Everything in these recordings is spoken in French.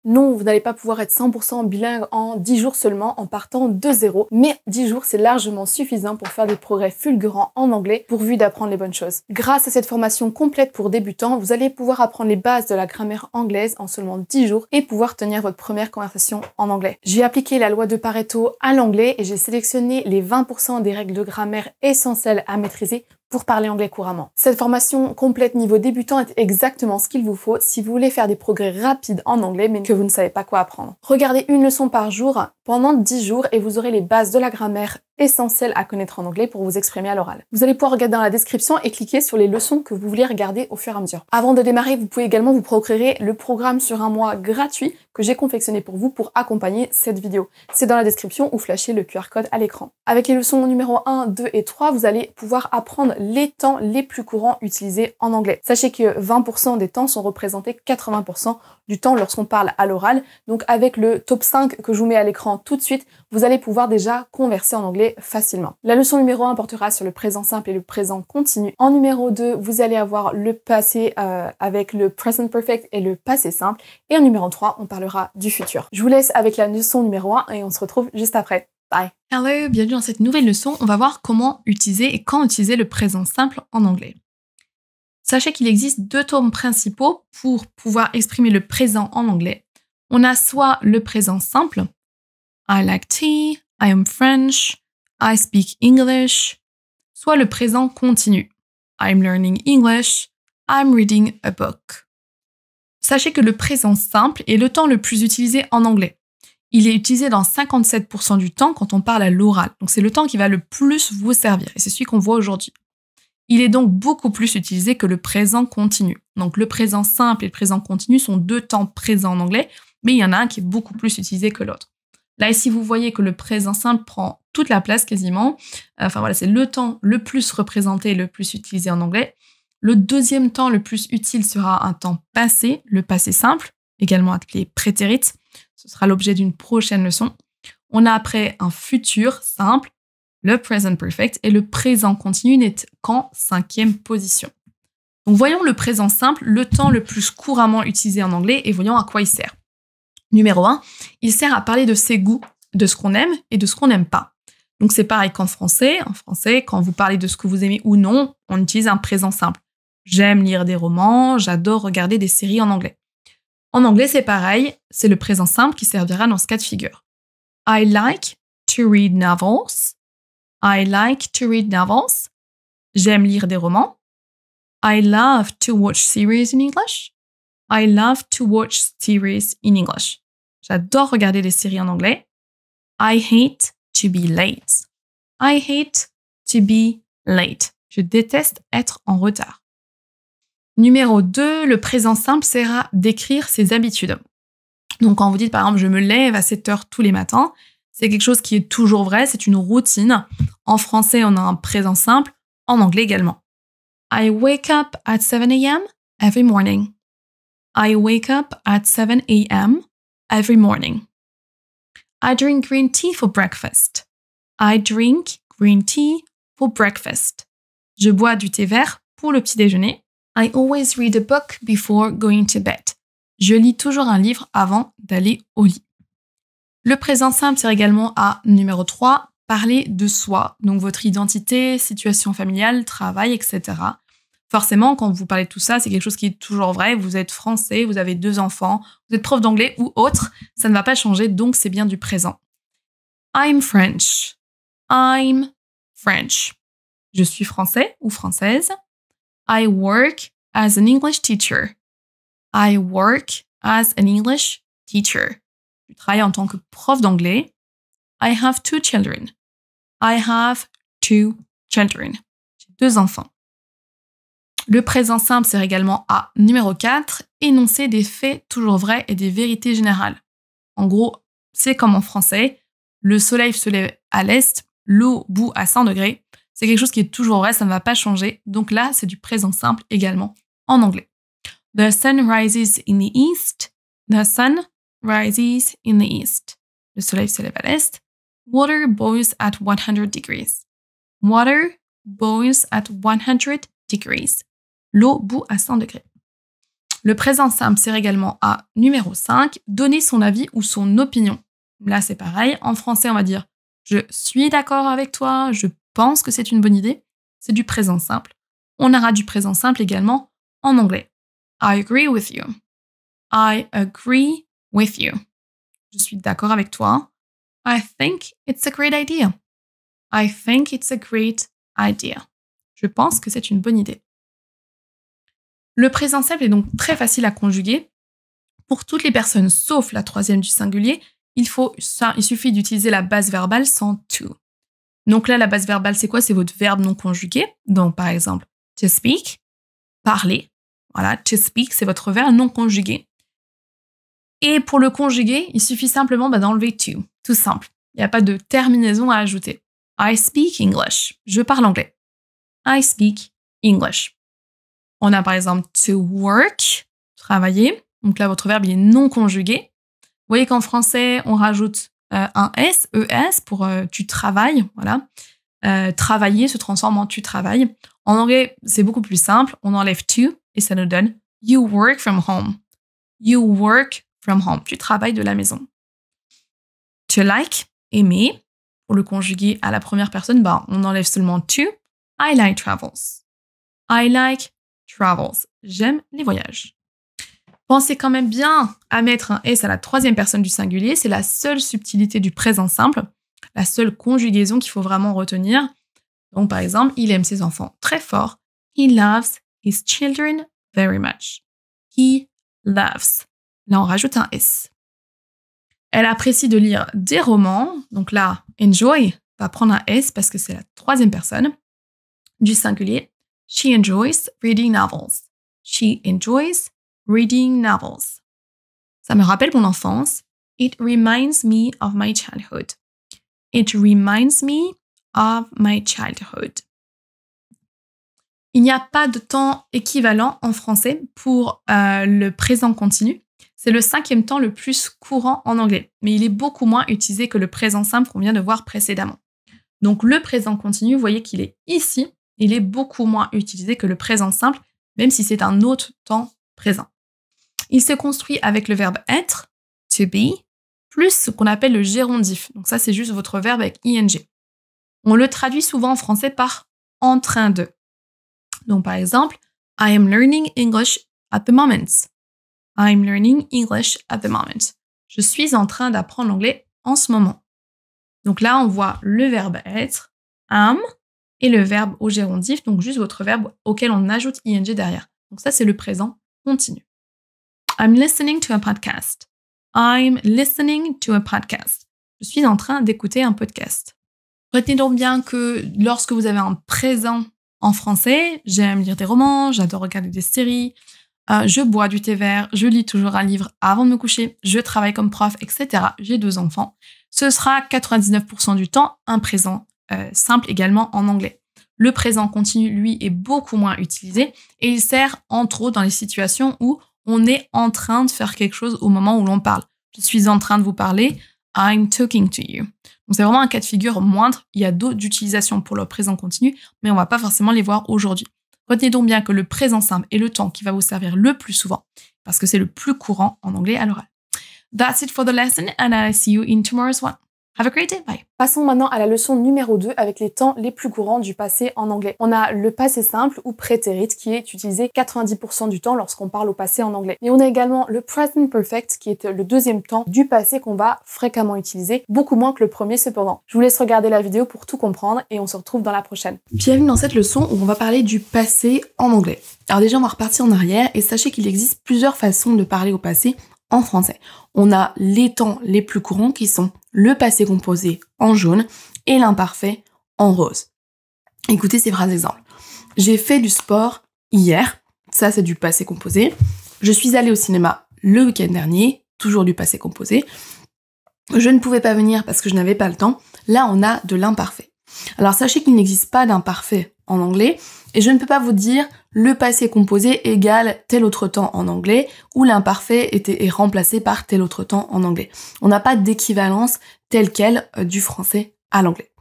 Non, vous n'allez pas pouvoir être 100% bilingue en 10 jours seulement en partant de zéro, mais 10 jours c'est largement suffisant pour faire des progrès fulgurants en anglais pourvu d'apprendre les bonnes choses. Grâce à cette formation complète pour débutants, vous allez pouvoir apprendre les bases de la grammaire anglaise en seulement 10 jours et pouvoir tenir votre première conversation en anglais. J'ai appliqué la loi de Pareto à l'anglais et j'ai sélectionné les 20% des règles de grammaire essentielles à maîtriser pour parler anglais couramment. Cette formation complète niveau débutant est exactement ce qu'il vous faut si vous voulez faire des progrès rapides en anglais mais que vous ne savez pas quoi apprendre. Regardez une leçon par jour pendant 10 jours et vous aurez les bases de la grammaire essentielles à connaître en anglais pour vous exprimer à l'oral. Vous allez pouvoir regarder dans la description et cliquer sur les leçons que vous voulez regarder au fur et à mesure. Avant de démarrer, vous pouvez également vous procurer le programme sur un mois gratuit que j'ai confectionné pour vous pour accompagner cette vidéo. C'est dans la description ou flashez le QR code à l'écran. Avec les leçons numéro 1, 2 et 3, vous allez pouvoir apprendre les temps les plus courants utilisés en anglais. Sachez que 20% des temps sont représentés 80% du temps lorsqu'on parle à l'oral. Donc avec le top 5 que je vous mets à l'écran tout de suite, vous allez pouvoir déjà converser en anglais facilement. La leçon numéro 1 portera sur le présent simple et le présent continu. En numéro 2, vous allez avoir le passé avec le present perfect et le passé simple. Et en numéro 3, on parlera du futur. Je vous laisse avec la leçon numéro 1 et on se retrouve juste après. Bye! Hello, bienvenue dans cette nouvelle leçon. On va voir comment utiliser et quand utiliser le présent simple en anglais. Sachez qu'il existe 2 termes principaux pour pouvoir exprimer le présent en anglais. On a soit le présent simple, I like tea, I am French, I speak English, soit le présent continu, I'm learning English, I'm reading a book. Sachez que le présent simple est le temps le plus utilisé en anglais. Il est utilisé dans 57% du temps quand on parle à l'oral. Donc c'est le temps qui va le plus vous servir et c'est celui qu'on voit aujourd'hui. Il est donc beaucoup plus utilisé que le présent continu. Donc le présent simple et le présent continu sont 2 temps présents en anglais, mais il y en a un qui est beaucoup plus utilisé que l'autre. Là ici vous voyez que le présent simple prend toute la place quasiment. Enfin voilà, c'est le temps le plus représenté et le plus utilisé en anglais. Le deuxième temps le plus utile sera un temps passé, le passé simple, également appelé prétérit. Ce sera l'objet d'une prochaine leçon. On a après un futur simple, le present perfect, et le présent continu n'est qu'en 5e position. Donc voyons le présent simple, le temps le plus couramment utilisé en anglais, et voyons à quoi il sert. Numéro 1, il sert à parler de ses goûts, de ce qu'on aime et de ce qu'on n'aime pas. Donc c'est pareil qu'en français. En français, quand vous parlez de ce que vous aimez ou non, on utilise un présent simple. J'aime lire des romans, j'adore regarder des séries en anglais. En anglais, c'est pareil, c'est le présent simple qui servira dans ce cas de figure. I like to read novels. I like to read novels. J'aime lire des romans. I love to watch series in English. I love to watch series in English. J'adore regarder des séries en anglais. I hate to be late. I hate to be late. Je déteste être en retard. Numéro 2, le présent simple sert à décrire ses habitudes. Donc quand vous dites par exemple « je me lève à 7h tous les matins », c'est quelque chose qui est toujours vrai, c'est une routine. En français, on a un présent simple, en anglais également. I wake up at 7 a.m. every morning. I wake up at 7 a.m. every morning. I drink green tea for breakfast. I drink green tea for breakfast. Je bois du thé vert pour le petit déjeuner. I always read a book before going to bed. Je lis toujours un livre avant d'aller au lit. Le présent simple sert également à, numéro 3, parler de soi, donc votre identité, situation familiale, travail, etc. Forcément, quand vous parlez de tout ça, c'est quelque chose qui est toujours vrai. Vous êtes français, vous avez 2 enfants, vous êtes prof d'anglais ou autre, ça ne va pas changer, donc c'est bien du présent. I'm French. I'm French. Je suis français ou française. I work as an English teacher. I work as an English teacher. Je travaille en tant que prof d'anglais. I have 2 children. I have 2 children. J'ai 2 enfants. Le présent simple sert également à, numéro 4, énoncer des faits toujours vrais et des vérités générales. En gros, c'est comme en français, le soleil se lève à l'est, l'eau bout à 100 degrés. C'est quelque chose qui est toujours vrai, ça ne va pas changer. Donc là, c'est du présent simple également en anglais. The sun rises in the east. The sun rises in the east. Le soleil se lève à l'est. Water boils at 100 degrees. Water boils at 100 degrees. L'eau bout à 100 degrés. Le présent simple sert également à numéro 5, donner son avis ou son opinion. Là, c'est pareil. En français, on va dire « je suis d'accord avec toi, je pense que c'est une bonne idée ». C'est du présent simple. On aura du présent simple également en anglais. I agree with you. I agree with you. Je suis d'accord avec toi. I think it's a great idea. I think it's a great idea. Je pense que c'est une bonne idée. Le présent simple est donc très facile à conjuguer. Pour toutes les personnes sauf la troisième du singulier, il suffit d'utiliser la base verbale sans to. Donc là, la base verbale, c'est quoi? C'est votre verbe non conjugué. Donc par exemple, to speak, parler. Voilà, to speak, c'est votre verbe non conjugué. Et pour le conjuguer, il suffit simplement d'enlever to. Tout simple. Il n'y a pas de terminaison à ajouter. I speak English. Je parle anglais. I speak English. On a par exemple to work, travailler. Donc là, votre verbe il est non conjugué. Vous voyez qu'en français, on rajoute un S, ES, pour tu travailles. Voilà. Travailler se transforme en tu travailles. En anglais, c'est beaucoup plus simple. On enlève to et ça nous donne you work from home. You work from home. Tu travailles de la maison. To like, aimer. Pour le conjuguer à la première personne, on enlève seulement to. I like travels. I like travels. J'aime les voyages. Pensez quand même bien à mettre un S à la troisième personne du singulier. C'est la seule subtilité du présent simple, la seule conjugaison qu'il faut vraiment retenir. Donc, par exemple, il aime ses enfants très fort. He loves his children very much. He loves. Là, on rajoute un S. Elle apprécie de lire des romans. Donc là, enjoy va prendre un S parce que c'est la troisième personne du singulier. She enjoys reading novels. She enjoys reading novels. Ça me rappelle mon enfance. It reminds me of my childhood. It reminds me of my childhood. Il n'y a pas de temps équivalent en français pour le présent continu. C'est le cinquième temps le plus courant en anglais, mais il est beaucoup moins utilisé que le présent simple qu'on vient de voir précédemment. Donc le présent continu, vous voyez qu'il est ici, il est beaucoup moins utilisé que le présent simple, même si c'est un autre temps présent. Il se construit avec le verbe être, to be, plus ce qu'on appelle le gérondif. Donc ça, c'est juste votre verbe avec ing. On le traduit souvent en français par en train de. Donc par exemple, I am learning English at the moment. I'm learning English at the moment. Je suis en train d'apprendre l'anglais en ce moment. Donc là, on voit le verbe être, am, et le verbe au gérondif, donc juste votre verbe auquel on ajoute ing derrière. Donc ça, c'est le présent continu. I'm listening to a podcast. I'm listening to a podcast. Je suis en train d'écouter un podcast. Retenez donc bien que lorsque vous avez un présent en français, j'aime lire des romans, j'adore regarder des séries, je bois du thé vert, je lis toujours un livre avant de me coucher, je travaille comme prof, etc. J'ai 2 enfants. Ce sera 99% du temps un présent simple également en anglais. Le présent continu, lui, est beaucoup moins utilisé et il sert entre autres dans les situations où on est en train de faire quelque chose au moment où l'on parle. Je suis en train de vous parler, I'm talking to you. Donc c'est vraiment un cas de figure moindre. Il y a d'autres utilisations pour le présent continu, mais on va pas forcément les voir aujourd'hui. Retenez donc bien que le présent simple est le temps qui va vous servir le plus souvent, parce que c'est le plus courant en anglais à l'oral. That's it for the lesson, and I'll see you in tomorrow's one. Have a great day, bye. Passons maintenant à la leçon numéro 2 avec les temps les plus courants du passé en anglais. On a le passé simple ou prétérit qui est utilisé 90% du temps lorsqu'on parle au passé en anglais. Et on a également le present perfect qui est le deuxième temps du passé qu'on va fréquemment utiliser, beaucoup moins que le premier cependant. Je vous laisse regarder la vidéo pour tout comprendre et on se retrouve dans la prochaine. Bienvenue dans cette leçon où on va parler du passé en anglais. Alors déjà on va repartir en arrière et sachez qu'il existe plusieurs façons de parler au passé en français. On a les temps les plus courants qui sont le passé composé en jaune et l'imparfait en rose. Écoutez ces phrases exemples. J'ai fait du sport hier, ça c'est du passé composé. Je suis allée au cinéma le week-end dernier, toujours du passé composé. Je ne pouvais pas venir parce que je n'avais pas le temps. Là on a de l'imparfait. Alors sachez qu'il n'existe pas d'imparfait en anglais et je ne peux pas vous dire le passé composé égale tel autre temps en anglais ou l'imparfait est remplacé par tel autre temps en anglais. On n'a pas d'équivalence telle quelle du français à l'anglais.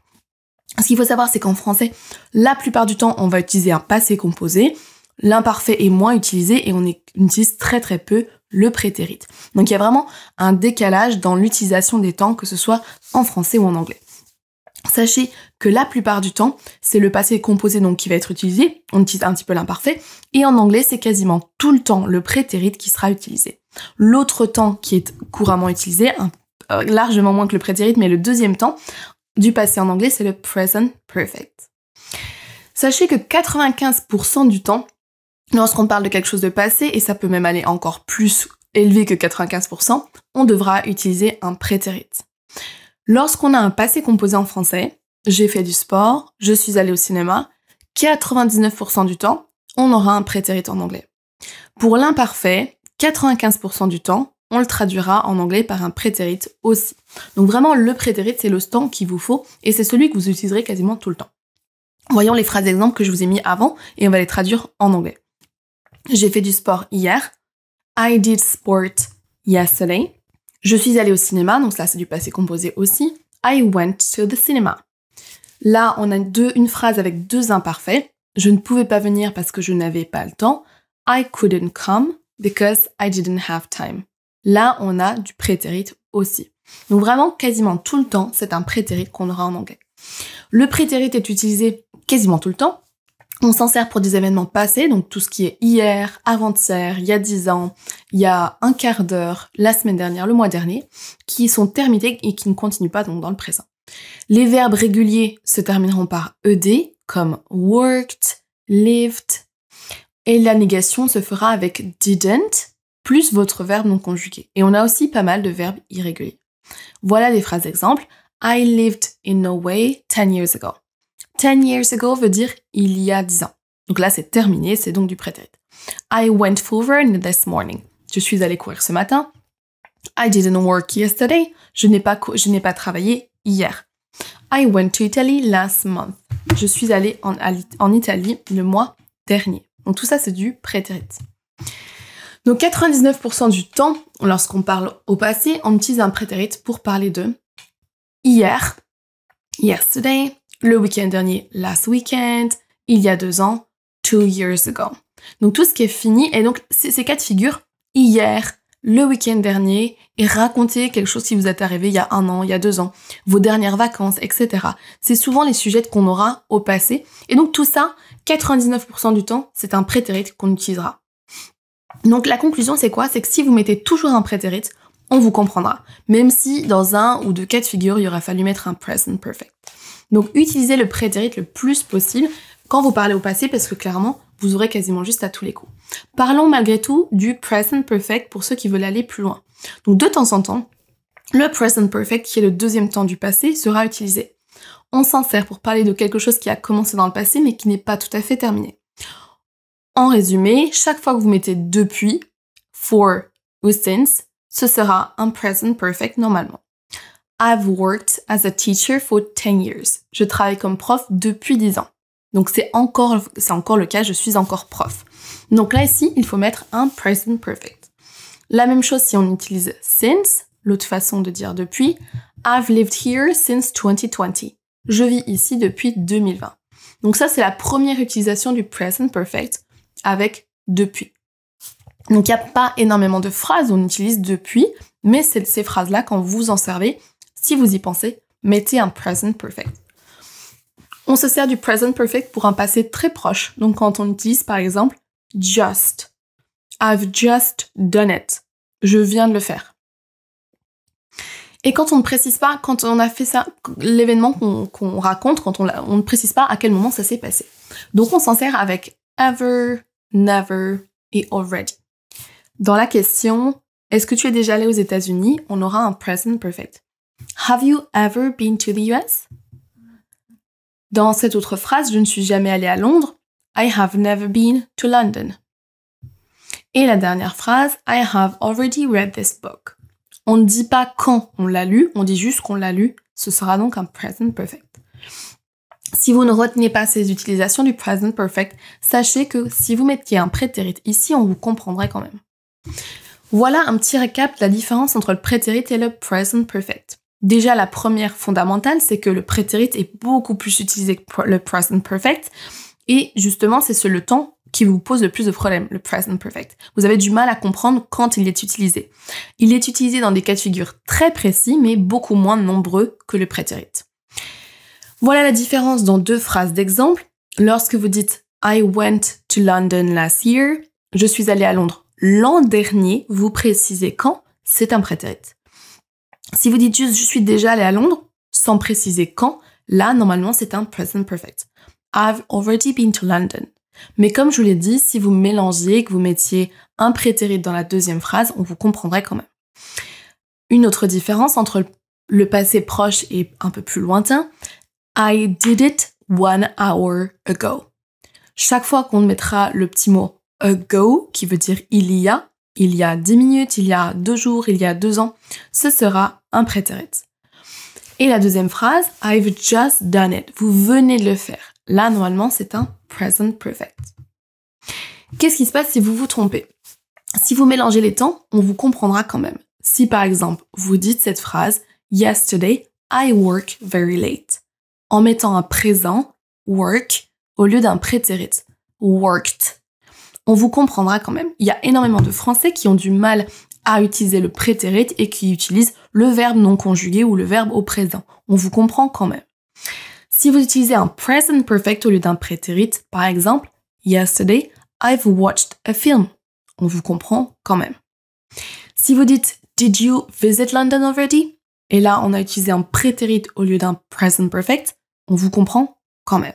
Ce qu'il faut savoir, c'est qu'en français, la plupart du temps, on va utiliser un passé composé. L'imparfait est moins utilisé et on utilise très très peu le prétérit. Donc il y a vraiment un décalage dans l'utilisation des temps, que ce soit en français ou en anglais. Sachez que la plupart du temps, c'est le passé composé donc qui va être utilisé, on utilise un petit peu l'imparfait, et en anglais, c'est quasiment tout le temps le prétérit qui sera utilisé. L'autre temps qui est couramment utilisé, largement moins que le prétérit, mais le deuxième temps du passé en anglais, c'est le present perfect. Sachez que 95% du temps, lorsqu'on parle de quelque chose de passé, et ça peut même aller encore plus élevé que 95%, on devra utiliser un prétérit. Lorsqu'on a un passé composé en français, j'ai fait du sport, je suis allée au cinéma, 99% du temps, on aura un prétérit en anglais. Pour l'imparfait, 95% du temps, on le traduira en anglais par un prétérit aussi. Donc vraiment, le prétérit, c'est le temps qu'il vous faut, et c'est celui que vous utiliserez quasiment tout le temps. Voyons les phrases d'exemple que je vous ai mis avant, et on va les traduire en anglais. J'ai fait du sport hier. I did sport yesterday. Je suis allée au cinéma, donc là c'est du passé composé aussi. I went to the cinema. Là, on a une phrase avec deux imparfaits. Je ne pouvais pas venir parce que je n'avais pas le temps. I couldn't come because I didn't have time. Là, on a du prétérit aussi. Donc vraiment, quasiment tout le temps, c'est un prétérit qu'on aura en anglais. Le prétérit est utilisé quasiment tout le temps. On s'en sert pour des événements passés, donc tout ce qui est hier, avant-hier, il y a 10 ans, il y a un quart d'heure, la semaine dernière, le mois dernier, qui sont terminés et qui ne continuent pas donc dans le présent. Les verbes réguliers se termineront par ed, comme worked, lived, et la négation se fera avec didn't, plus votre verbe non conjugué. Et on a aussi pas mal de verbes irréguliers. Voilà des phrases d'exemple. I lived in Norway 10 years ago. 10 years ago veut dire il y a 10 ans. Donc là, c'est terminé, c'est donc du prétérit. I went for a run this morning. Je suis allée courir ce matin. I didn't work yesterday. Je n'ai pas travaillé hier. I went to Italy last month. Je suis allée en Italie le mois dernier. Donc tout ça, c'est du prétérit. Donc 99% du temps, lorsqu'on parle au passé, on utilise un prétérit pour parler de hier, yesterday, le week-end dernier, last weekend, il y a 2 ans, 2 years ago. Donc tout ce qui est fini, et donc ces cas de figure, hier, le week-end dernier, et raconter quelque chose qui vous est arrivé il y a 1 an, il y a 2 ans, vos dernières vacances, etc. C'est souvent les sujets qu'on aura au passé. Et donc tout ça, 99% du temps, c'est un prétérit qu'on utilisera. Donc la conclusion, c'est quoi? C'est que si vous mettez toujours un prétérit, on vous comprendra. Même si dans un ou deux cas de figure, il aura fallu mettre un present perfect. Donc utilisez le prétérit le plus possible quand vous parlez au passé parce que clairement, vous aurez quasiment juste à tous les coups. Parlons malgré tout du present perfect pour ceux qui veulent aller plus loin. Donc de temps en temps, le present perfect, qui est le deuxième temps du passé, sera utilisé. On s'en sert pour parler de quelque chose qui a commencé dans le passé mais qui n'est pas tout à fait terminé. En résumé, chaque fois que vous mettez depuis, for ou since, ce sera un present perfect normalement. I've worked as a teacher for 10 years. Je travaille comme prof depuis 10 ans. Donc c'est encore le cas, je suis encore prof. Donc là ici, il faut mettre un present perfect. La même chose si on utilise since, l'autre façon de dire depuis. I've lived here since 2020. Je vis ici depuis 2020. Donc ça c'est la première utilisation du present perfect avec depuis. Donc il n'y a pas énormément de phrases où on utilise depuis, mais c'est ces phrases-là, quand vous en servez, si vous y pensez, mettez un present perfect. On se sert du present perfect pour un passé très proche. Donc quand on utilise par exemple just. I've just done it. Je viens de le faire. Et quand on ne précise pas, quand on a fait ça, l'événement qu'on raconte, quand on ne précise pas à quel moment ça s'est passé. Donc on s'en sert avec ever, never et already. Dans la question, est-ce que tu es déjà allé aux États-Unis? On aura un present perfect. Have you ever been to the US? Dans cette autre phrase, je ne suis jamais allée à Londres. I have never been to London. Et la dernière phrase, I have already read this book. On ne dit pas quand on l'a lu, on dit juste qu'on l'a lu. Ce sera donc un present perfect. Si vous ne retenez pas ces utilisations du present perfect, sachez que si vous mettiez un prétérit ici, on vous comprendrait quand même. Voilà un petit récap de la différence entre le prétérit et le present perfect. Déjà, la première fondamentale, c'est que le prétérit est beaucoup plus utilisé que le present perfect. Et justement, c'est le temps qui vous pose le plus de problèmes, le present perfect. Vous avez du mal à comprendre quand il est utilisé. Il est utilisé dans des cas de figure très précis, mais beaucoup moins nombreux que le prétérit. Voilà la différence dans deux phrases d'exemple. Lorsque vous dites « I went to London last year », je suis allée à Londres l'an dernier, vous précisez quand, c'est un prétérit. Si vous dites juste « je suis déjà allée à Londres », sans préciser quand, là, normalement, c'est un present perfect. I've already been to London. Mais comme je vous l'ai dit, si vous mélangez, que vous mettiez un prétérit dans la deuxième phrase, on vous comprendrait quand même. Une autre différence entre le passé proche et un peu plus lointain, I did it 1 hour ago. Chaque fois qu'on mettra le petit mot ago, qui veut dire il y a 10 minutes, il y a 2 jours, il y a 2 ans, ce sera un prétérit. Et la deuxième phrase, I've just done it. Vous venez de le faire. Là, normalement, c'est un present perfect. Qu'est-ce qui se passe si vous vous trompez? Si vous mélangez les temps, on vous comprendra quand même. Si par exemple, vous dites cette phrase, Yesterday, I work very late. En mettant un présent, work, au lieu d'un prétérit, worked. On vous comprendra quand même. Il y a énormément de Français qui ont du mal à utiliser le prétérit et qui utilisent le verbe non conjugué ou le verbe au présent. On vous comprend quand même. Si vous utilisez un present perfect au lieu d'un prétérit, par exemple, Yesterday, I've watched a film. On vous comprend quand même. Si vous dites Did you visit London already? Et là, on a utilisé un prétérit au lieu d'un present perfect, on vous comprend quand même.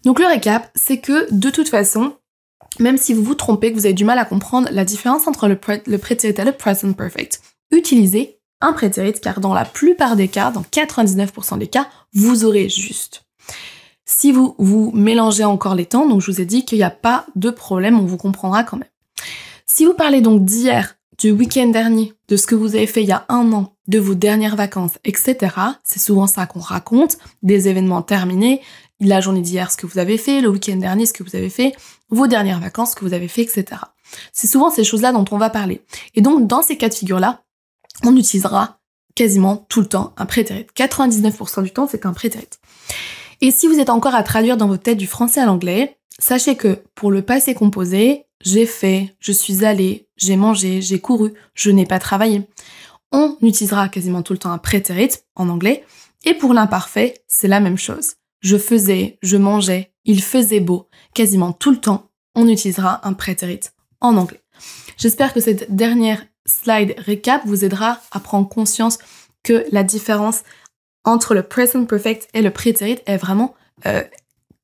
Donc le récap, c'est que de toute façon, même si vous vous trompez, que vous avez du mal à comprendre la différence entre le prétérit et le present perfect, utilisez un prétérit car dans la plupart des cas, dans 99% des cas, vous aurez juste. Si vous mélangez encore les temps, donc je vous ai dit qu'il n'y a pas de problème, on vous comprendra quand même. Si vous parlez donc d'hier, du week-end dernier, de ce que vous avez fait il y a 1 an, de vos dernières vacances, etc., c'est souvent ça qu'on raconte, des événements terminés, la journée d'hier, ce que vous avez fait, le week-end dernier, ce que vous avez fait, vos dernières vacances, ce que vous avez fait, etc. C'est souvent ces choses-là dont on va parler. Et donc, dans ces cas de figure-là, on utilisera quasiment tout le temps un prétérit. 99% du temps, c'est un prétérit. Et si vous êtes encore à traduire dans votre tête du français à l'anglais, sachez que pour le passé composé, j'ai fait, je suis allée, j'ai mangé, j'ai couru, je n'ai pas travaillé. On utilisera quasiment tout le temps un prétérit en anglais. Et pour l'imparfait, c'est la même chose. Je faisais, je mangeais, il faisait beau. Quasiment tout le temps, on utilisera un prétérit en anglais. J'espère que cette dernière slide récap vous aidera à prendre conscience que la différence entre le present perfect et le prétérit est vraiment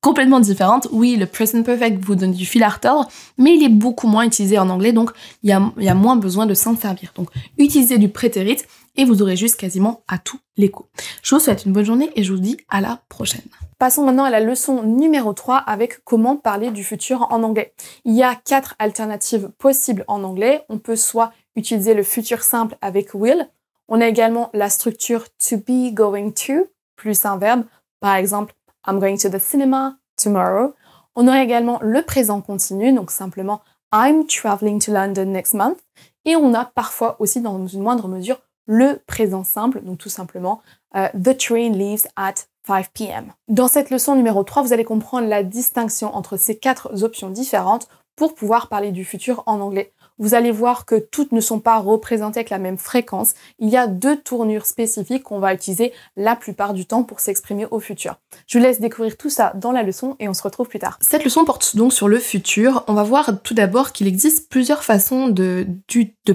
complètement différente. Oui, le present perfect vous donne du fil à retordre, mais il est beaucoup moins utilisé en anglais, donc il y a moins besoin de s'en servir. Donc, utilisez du prétérit et vous aurez juste quasiment à tous les coups. Je vous souhaite une bonne journée et je vous dis à la prochaine. Passons maintenant à la leçon numéro 3 avec comment parler du futur en anglais. Il y a 4 alternatives possibles en anglais. On peut soit utiliser le futur simple avec will. On a également la structure to be going to, plus un verbe. Par exemple, I'm going to the cinema tomorrow. On aurait également le présent continu, donc simplement I'm traveling to London next month. Et on a parfois aussi, dans une moindre mesure, le présent simple, donc tout simplement the train leaves at 5 p.m. Dans cette leçon numéro 3, vous allez comprendre la distinction entre ces 4 options différentes pour pouvoir parler du futur en anglais. Vous allez voir que toutes ne sont pas représentées avec la même fréquence. Il y a 2 tournures spécifiques qu'on va utiliser la plupart du temps pour s'exprimer au futur. Je vous laisse découvrir tout ça dans la leçon et on se retrouve plus tard. Cette leçon porte donc sur le futur. On va voir tout d'abord qu'il existe plusieurs façons de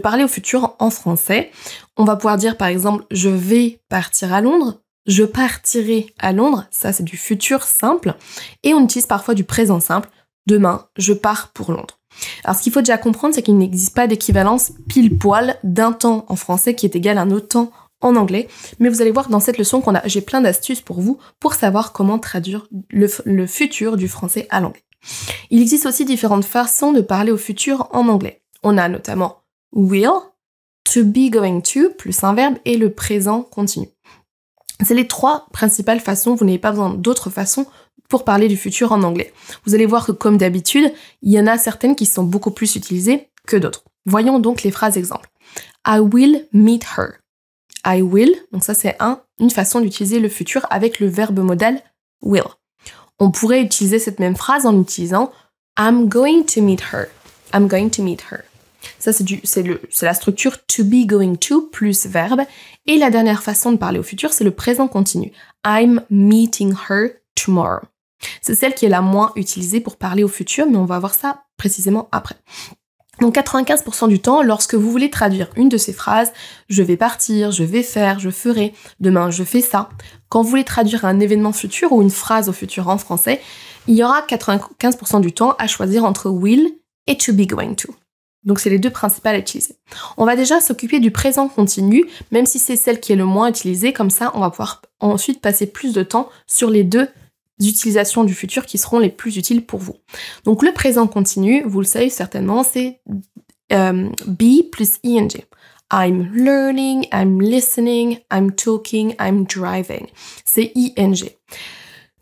parler au futur en français. On va pouvoir dire par exemple « je vais partir à Londres », « je partirai à Londres », ça c'est du futur simple. Et on utilise parfois du présent simple, « demain, je pars pour Londres ». Alors ce qu'il faut déjà comprendre, c'est qu'il n'existe pas d'équivalence pile-poil d'un temps en français qui est égal à un autre temps en anglais. Mais vous allez voir dans cette leçon j'ai plein d'astuces pour vous pour savoir comment traduire le futur du français à l'anglais. Il existe aussi différentes façons de parler au futur en anglais. On a notamment will, to be going to, plus un verbe, et le présent continu. C'est les 3 principales façons, vous n'avez pas besoin d'autres façons pour parler du futur en anglais. Vous allez voir que comme d'habitude, il y en a certaines qui sont beaucoup plus utilisées que d'autres. Voyons donc les phrases exemples. I will meet her. I will, donc ça c'est une façon d'utiliser le futur avec le verbe modal will. On pourrait utiliser cette même phrase en utilisant I'm going to meet her. I'm going to meet her. Ça, c'est la structure to be going to plus verbe. Et la dernière façon de parler au futur, c'est le présent continu. I'm meeting her tomorrow. C'est celle qui est la moins utilisée pour parler au futur, mais on va voir ça précisément après. Donc 95% du temps, lorsque vous voulez traduire une de ces phrases, je vais partir, je vais faire, je ferai, demain je fais ça. Quand vous voulez traduire un événement futur ou une phrase au futur en français, il y aura 95% du temps à choisir entre will et to be going to. Donc c'est les deux principales à utiliser. On va déjà s'occuper du présent continu, même si c'est celle qui est le moins utilisée, comme ça on va pouvoir ensuite passer plus de temps sur les deux utilisations du futur qui seront les plus utiles pour vous. Donc le présent continu, vous le savez certainement, c'est be plus ing. I'm learning, I'm listening, I'm talking, I'm driving. C'est ing.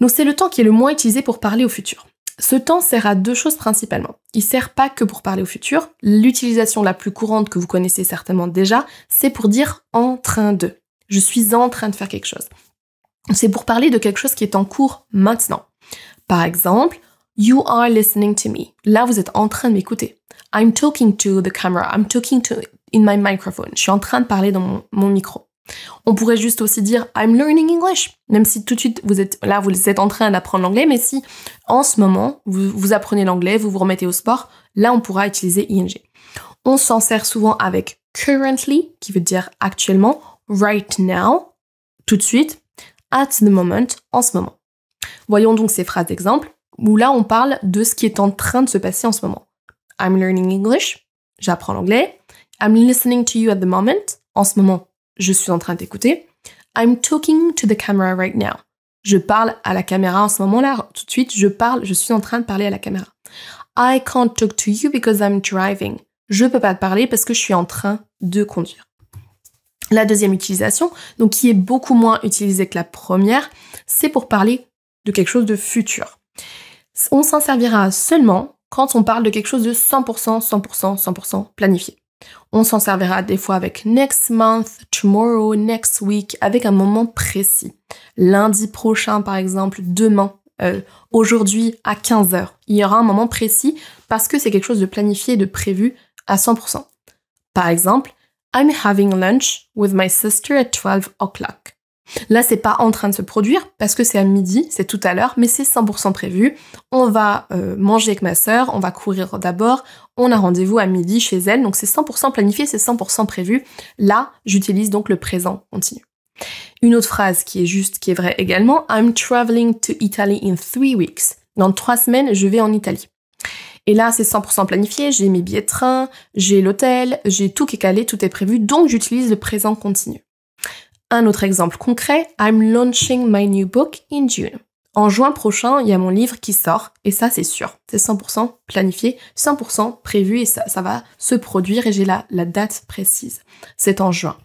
Donc c'est le temps qui est le moins utilisé pour parler au futur. Ce temps sert à deux choses principalement. Il sert pas que pour parler au futur. L'utilisation la plus courante que vous connaissez certainement déjà, c'est pour dire en train de. Je suis en train de faire quelque chose. C'est pour parler de quelque chose qui est en cours maintenant. Par exemple, you are listening to me. Là, vous êtes en train de m'écouter. I'm talking to the camera. I'm talking to in my microphone. Je suis en train de parler dans mon micro. On pourrait juste aussi dire I'm learning English. Même si tout de suite vous êtes en train d'apprendre l'anglais, mais si en ce moment vous apprenez l'anglais, vous vous remettez au sport, là on pourra utiliser ing. On s'en sert souvent avec currently, qui veut dire actuellement, right now, tout de suite, at the moment, en ce moment. Voyons donc ces phrases d'exemple, où là on parle de ce qui est en train de se passer en ce moment. I'm learning English, j'apprends l'anglais. I'm listening to you at the moment, en ce moment, je suis en train de t'écouter. I'm talking to the camera right now. Je parle à la caméra en ce moment-là, tout de suite, je suis en train de parler à la caméra. I can't talk to you because I'm driving. Je peux pas te parler parce que je suis en train de conduire. La deuxième utilisation, donc qui est beaucoup moins utilisée que la première, c'est pour parler de quelque chose de futur. On s'en servira seulement quand on parle de quelque chose de 100%, 100%, 100% planifié. On s'en servira des fois avec next month, tomorrow, next week, avec un moment précis. Lundi prochain, par exemple, demain, aujourd'hui à 15h. Il y aura un moment précis parce que c'est quelque chose de planifié et de prévu à 100%. Par exemple, I'm having lunch with my sister at 12 o'clock. Là, c'est pas en train de se produire parce que c'est à midi, c'est tout à l'heure, mais c'est 100% prévu. On va manger avec ma sœur, on va courir d'abord, on a rendez-vous à midi chez elle, donc c'est 100% planifié, c'est 100% prévu. Là, j'utilise donc le présent continu. Une autre phrase qui est vraie également, I'm traveling to Italy in 3 weeks. Dans 3 semaines, je vais en Italie. Et là, c'est 100% planifié, j'ai mes billets de train, j'ai l'hôtel, j'ai tout qui est calé, tout est prévu, donc j'utilise le présent continu. Un autre exemple concret, I'm launching my new book in June. En juin prochain, il y a mon livre qui sort, et ça c'est sûr, c'est 100% planifié, 100% prévu, et ça va se produire, et j'ai la date précise. C'est en juin.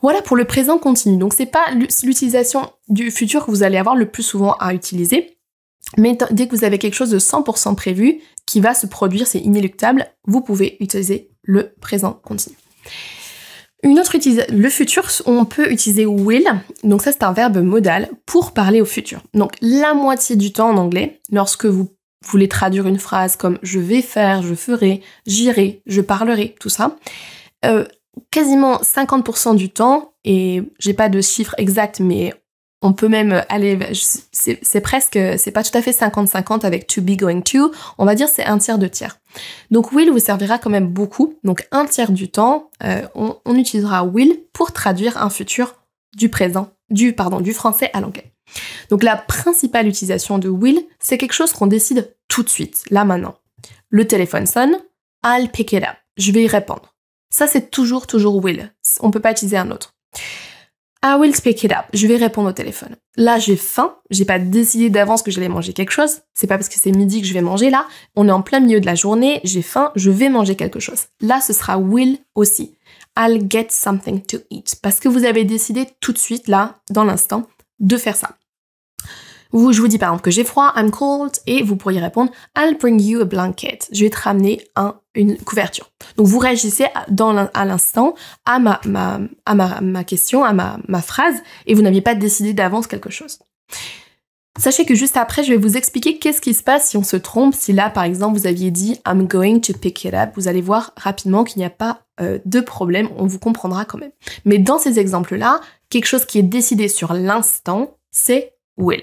Voilà pour le présent continu. Donc c'est pas l'utilisation du futur que vous allez avoir le plus souvent à utiliser, mais dès que vous avez quelque chose de 100% prévu, qui va se produire, c'est inéluctable, vous pouvez utiliser le présent continu. Le futur, on peut utiliser will, donc ça c'est un verbe modal, pour parler au futur. Donc la moitié du temps en anglais, lorsque vous voulez traduire une phrase comme je vais faire, je ferai, j'irai, je parlerai, tout ça, quasiment 50% du temps, et j'ai pas de chiffre exact, mais on peut même aller, c'est pas tout à fait 50-50 avec to be going to, on va dire c'est 1/3, 2/3. Donc will vous servira quand même beaucoup, donc 1/3 du temps, on utilisera will pour traduire un futur du français à l'anglais. Donc la principale utilisation de will, c'est quelque chose qu'on décide tout de suite, là maintenant. Le téléphone sonne, I'll pick it up, je vais y répondre. Ça c'est toujours will, on peut pas utiliser un autre. I will pick it up. Je vais répondre au téléphone. Là, j'ai faim. J'ai pas décidé d'avance que j'allais manger quelque chose. C'est pas parce que c'est midi que je vais manger là. On est en plein milieu de la journée. J'ai faim. Je vais manger quelque chose. Là, ce sera will aussi. I'll get something to eat. Parce que vous avez décidé tout de suite, là, dans l'instant, de faire ça. Je vous dis par exemple que j'ai froid, I'm cold, et vous pourriez répondre I'll bring you a blanket. Je vais te ramener une couverture. Donc vous réagissez à l'instant à ma question, à ma phrase, et vous n'aviez pas décidé d'avance quelque chose. Sachez que juste après, je vais vous expliquer qu'est-ce qui se passe si on se trompe. Si là, par exemple, vous aviez dit « I'm going to pick it up », vous allez voir rapidement qu'il n'y a pas de problème, on vous comprendra quand même. Mais dans ces exemples-là, quelque chose qui est décidé sur l'instant, c'est « will ».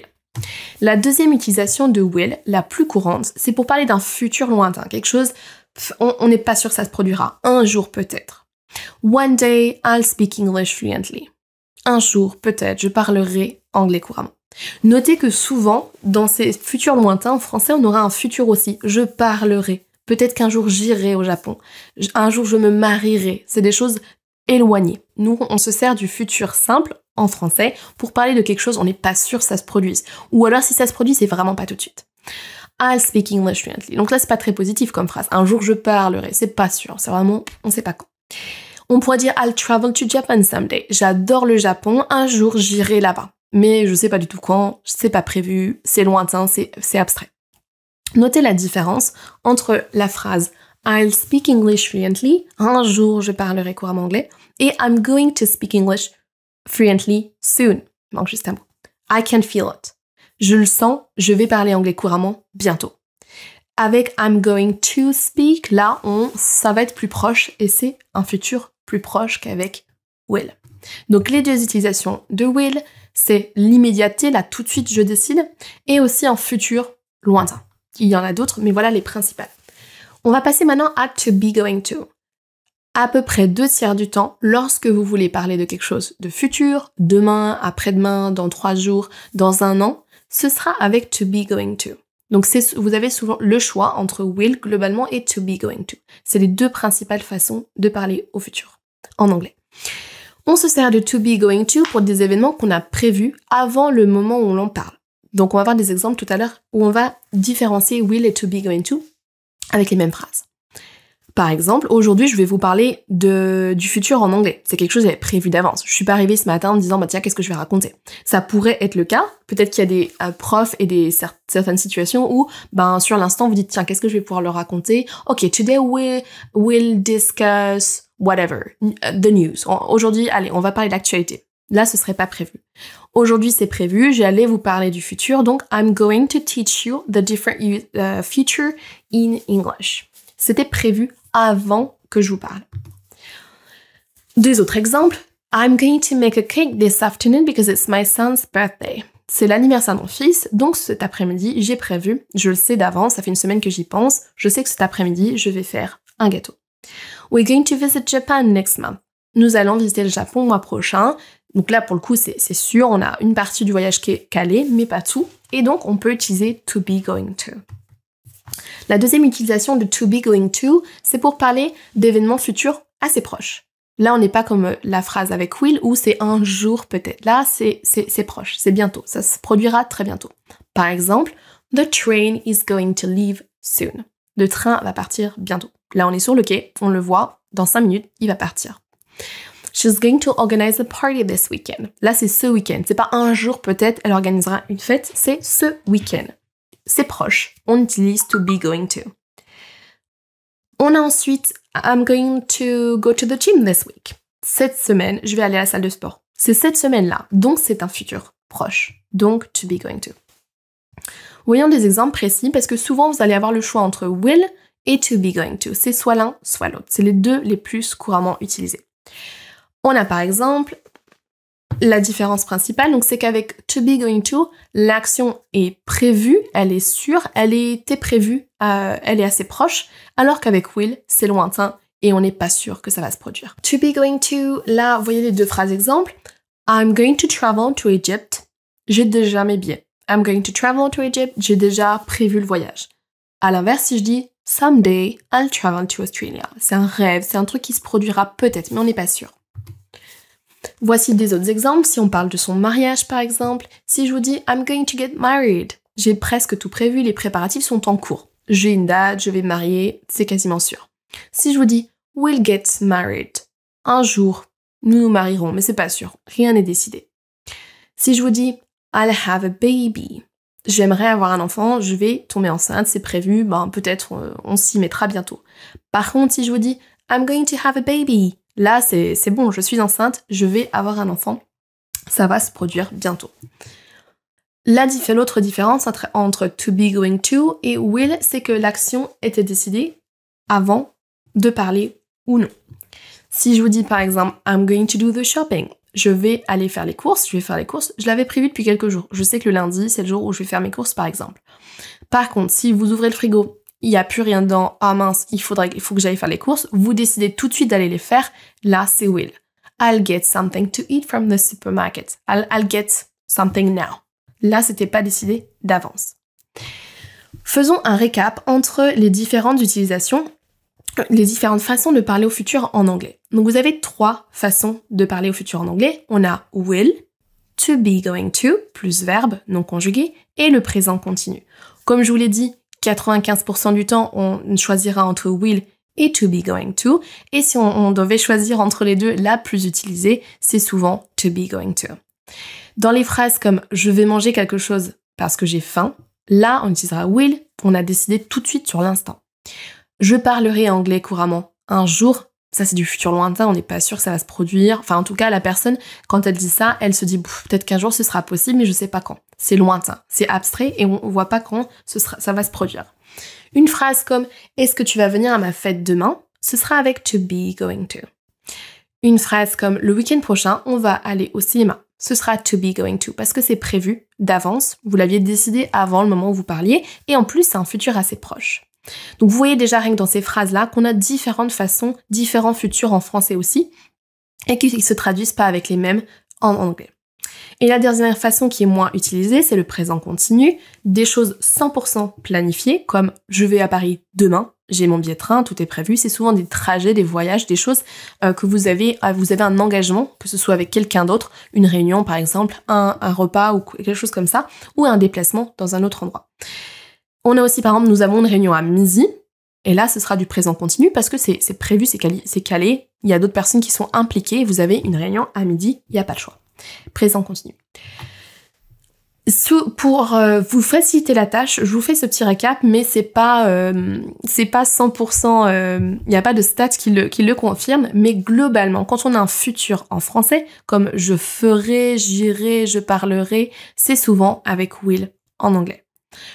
La deuxième utilisation de « will », la plus courante, c'est pour parler d'un futur lointain, quelque chose, on n'est pas sûr que ça se produira, un jour peut-être. « One day, I'll speak English fluently ». Un jour, peut-être, je parlerai anglais couramment. Notez que souvent, dans ces futurs lointains, en français, on aura un futur aussi. Je parlerai. Peut-être qu'un jour, j'irai au Japon. Un jour, je me marierai. C'est des choses éloignées. Nous, on se sert du futur simple, en français, pour parler de quelque chose, on n'est pas sûr que ça se produise. Ou alors, si ça se produit, c'est vraiment pas tout de suite. I'll speak English fluently. Donc là, c'est pas très positif comme phrase. Un jour, je parlerai. C'est pas sûr. C'est vraiment, on sait pas quand. On pourrait dire I'll travel to Japan someday. J'adore le Japon. Un jour, j'irai là-bas. Mais je sais pas du tout quand, c'est pas prévu, c'est lointain, c'est abstrait. Notez la différence entre la phrase I'll speak English fluently, un jour je parlerai couramment anglais, et I'm going to speak English fluently soon. Il manque juste un mot. I can feel it. Je le sens, je vais parler anglais couramment bientôt. Avec I'm going to speak, là, ça va être plus proche, et c'est un futur plus proche qu'avec will. Donc les deux utilisations de will, c'est l'immédiateté, là tout de suite je décide, et aussi un futur lointain. Il y en a d'autres, mais voilà les principales. On va passer maintenant à to be going to. À peu près 2/3 du temps, lorsque vous voulez parler de quelque chose de futur, demain, après-demain, dans 3 jours, dans 1 an, ce sera avec to be going to. Donc vous avez souvent le choix entre will globalement et to be going to. C'est les deux principales façons de parler au futur, en anglais. On se sert de to be going to pour des événements qu'on a prévus avant le moment où on en parle. Donc on va voir des exemples tout à l'heure où on va différencier will et to be going to avec les mêmes phrases. Par exemple, aujourd'hui je vais vous parler du futur en anglais. C'est quelque chose que j'avais prévu d'avance. Je suis pas arrivée ce matin en me disant bah tiens qu'est-ce que je vais raconter. Ça pourrait être le cas. Peut-être qu'il y a des profs et certaines situations où sur l'instant vous dites tiens qu'est-ce que je vais pouvoir leur raconter. Ok, today we'll discuss whatever, the news. Aujourd'hui, allez, on va parler d'actualité. Là, ce serait pas prévu. Aujourd'hui, c'est prévu, j'allais vous parler du futur, donc I'm going to teach you the different future in English. C'était prévu avant que je vous parle. Deux autres exemples. I'm going to make a cake this afternoon because it's my son's birthday. C'est l'anniversaire de mon fils, donc cet après-midi, j'ai prévu, je le sais d'avance, ça fait une semaine que j'y pense, je sais que cet après-midi, je vais faire un gâteau. We're going to visit Japan next month. Nous allons visiter le Japon le mois prochain. Donc là, pour le coup, c'est sûr, on a une partie du voyage qui est calée, mais pas tout. Et donc, on peut utiliser to be going to. La deuxième utilisation de to be going to, c'est pour parler d'événements futurs assez proches. Là, on n'est pas comme la phrase avec will, où c'est un jour peut-être. Là, c'est proche, c'est bientôt. Ça se produira très bientôt. Par exemple, the train is going to leave soon. Le train va partir bientôt. Là, on est sur le quai, on le voit, dans 5 minutes, il va partir. She's going to organize a party this weekend. Là, c'est ce week-end. C'est pas un jour peut-être, elle organisera une fête, c'est ce week-end. C'est proche. On utilise to be going to. On a ensuite I'm going to go to the gym this week. Cette semaine, je vais aller à la salle de sport. C'est cette semaine-là, donc c'est un futur proche. Donc to be going to. Voyons des exemples précis parce que souvent vous allez avoir le choix entre will et to be going to. C'est soit l'un, soit l'autre. C'est les deux les plus couramment utilisés. On a par exemple la différence principale, donc c'est qu'avec to be going to, l'action est prévue, elle est sûre, elle était prévue, elle est assez proche, alors qu'avec will, c'est lointain et on n'est pas sûr que ça va se produire. To be going to, là, vous voyez les deux phrases exemples. I'm going to travel to Egypt. J'ai déjà mes billets. I'm going to travel to Egypt. J'ai déjà prévu le voyage. À l'inverse, si je dis someday, I'll travel to Australia. C'est un rêve, c'est un truc qui se produira peut-être, mais on n'est pas sûr. Voici des autres exemples. Si on parle de son mariage, par exemple, si je vous dis I'm going to get married, j'ai presque tout prévu, les préparatifs sont en cours. J'ai une date, je vais me marier, c'est quasiment sûr. Si je vous dis we'll get married, un jour, nous nous marierons, mais c'est pas sûr, rien n'est décidé. Si je vous dis I'll have a baby, j'aimerais avoir un enfant, je vais tomber enceinte, c'est prévu, peut-être on s'y mettra bientôt. Par contre, si je vous dis I'm going to have a baby, là c'est bon, je suis enceinte, je vais avoir un enfant, ça va se produire bientôt. L'autre différence entre to be going to et will, c'est que l'action était décidée avant de parler ou non. Si je vous dis par exemple I'm going to do the shopping, je vais aller faire les courses, je l'avais prévu depuis quelques jours. Je sais que le lundi, c'est le jour où je vais faire mes courses par exemple. Par contre, si vous ouvrez le frigo, il n'y a plus rien dedans, ah mince, il faut que j'aille faire les courses, vous décidez tout de suite d'aller les faire, là c'est will. I'll get something to eat from the supermarket. I'll get something now. Là, c'était pas décidé d'avance. Faisons un récap entre les différentes utilisations, les différentes façons de parler au futur en anglais. Donc vous avez 3 façons de parler au futur en anglais. On a will, to be going to, plus verbe non conjugué, et le présent continu. Comme je vous l'ai dit, 95% du temps, on choisira entre will et to be going to. Et si on devait choisir entre les deux, la plus utilisée, c'est souvent to be going to. Dans les phrases comme « je vais manger quelque chose parce que j'ai faim », là, on utilisera will, on a décidé tout de suite sur l'instant. « Je parlerai anglais couramment un jour », ça c'est du futur lointain, on n'est pas sûr que ça va se produire. Enfin, en tout cas, la personne, quand elle dit ça, elle se dit « peut-être qu'un jour ce sera possible, mais je sais pas quand ». C'est lointain, c'est abstrait et on voit pas quand ça va se produire. Une phrase comme « est-ce que tu vas venir à ma fête demain ?» ce sera avec to be going to. Une phrase comme « le week-end prochain, on va aller au cinéma ». Ce sera to be going to, parce que c'est prévu d'avance, vous l'aviez décidé avant le moment où vous parliez, et en plus c'est un futur assez proche. Donc vous voyez déjà rien que dans ces phrases-là qu'on a différentes façons, différents futurs en français aussi, et qui ne se traduisent pas avec les mêmes en anglais. Et la dernière façon qui est moins utilisée, c'est le présent continu, des choses 100% planifiées, comme « je vais à Paris demain », j'ai mon billet de train, tout est prévu. C'est souvent des trajets, des voyages, des choses que vous avez un engagement, que ce soit avec quelqu'un d'autre, une réunion par exemple, un repas ou quelque chose comme ça, ou un déplacement dans un autre endroit. On a aussi par exemple, nous avons une réunion à midi, et là ce sera du présent continu parce que c'est prévu, c'est calé, il y a d'autres personnes qui sont impliquées, vous avez une réunion à midi, il n'y a pas de choix. Présent continu. Pour vous faciliter la tâche, je vous fais ce petit récap, mais c'est pas 100%, il n'y a pas de stats qui le confirment, mais globalement, quand on a un futur en français, comme je ferai, j'irai, je parlerai, c'est souvent avec will en anglais.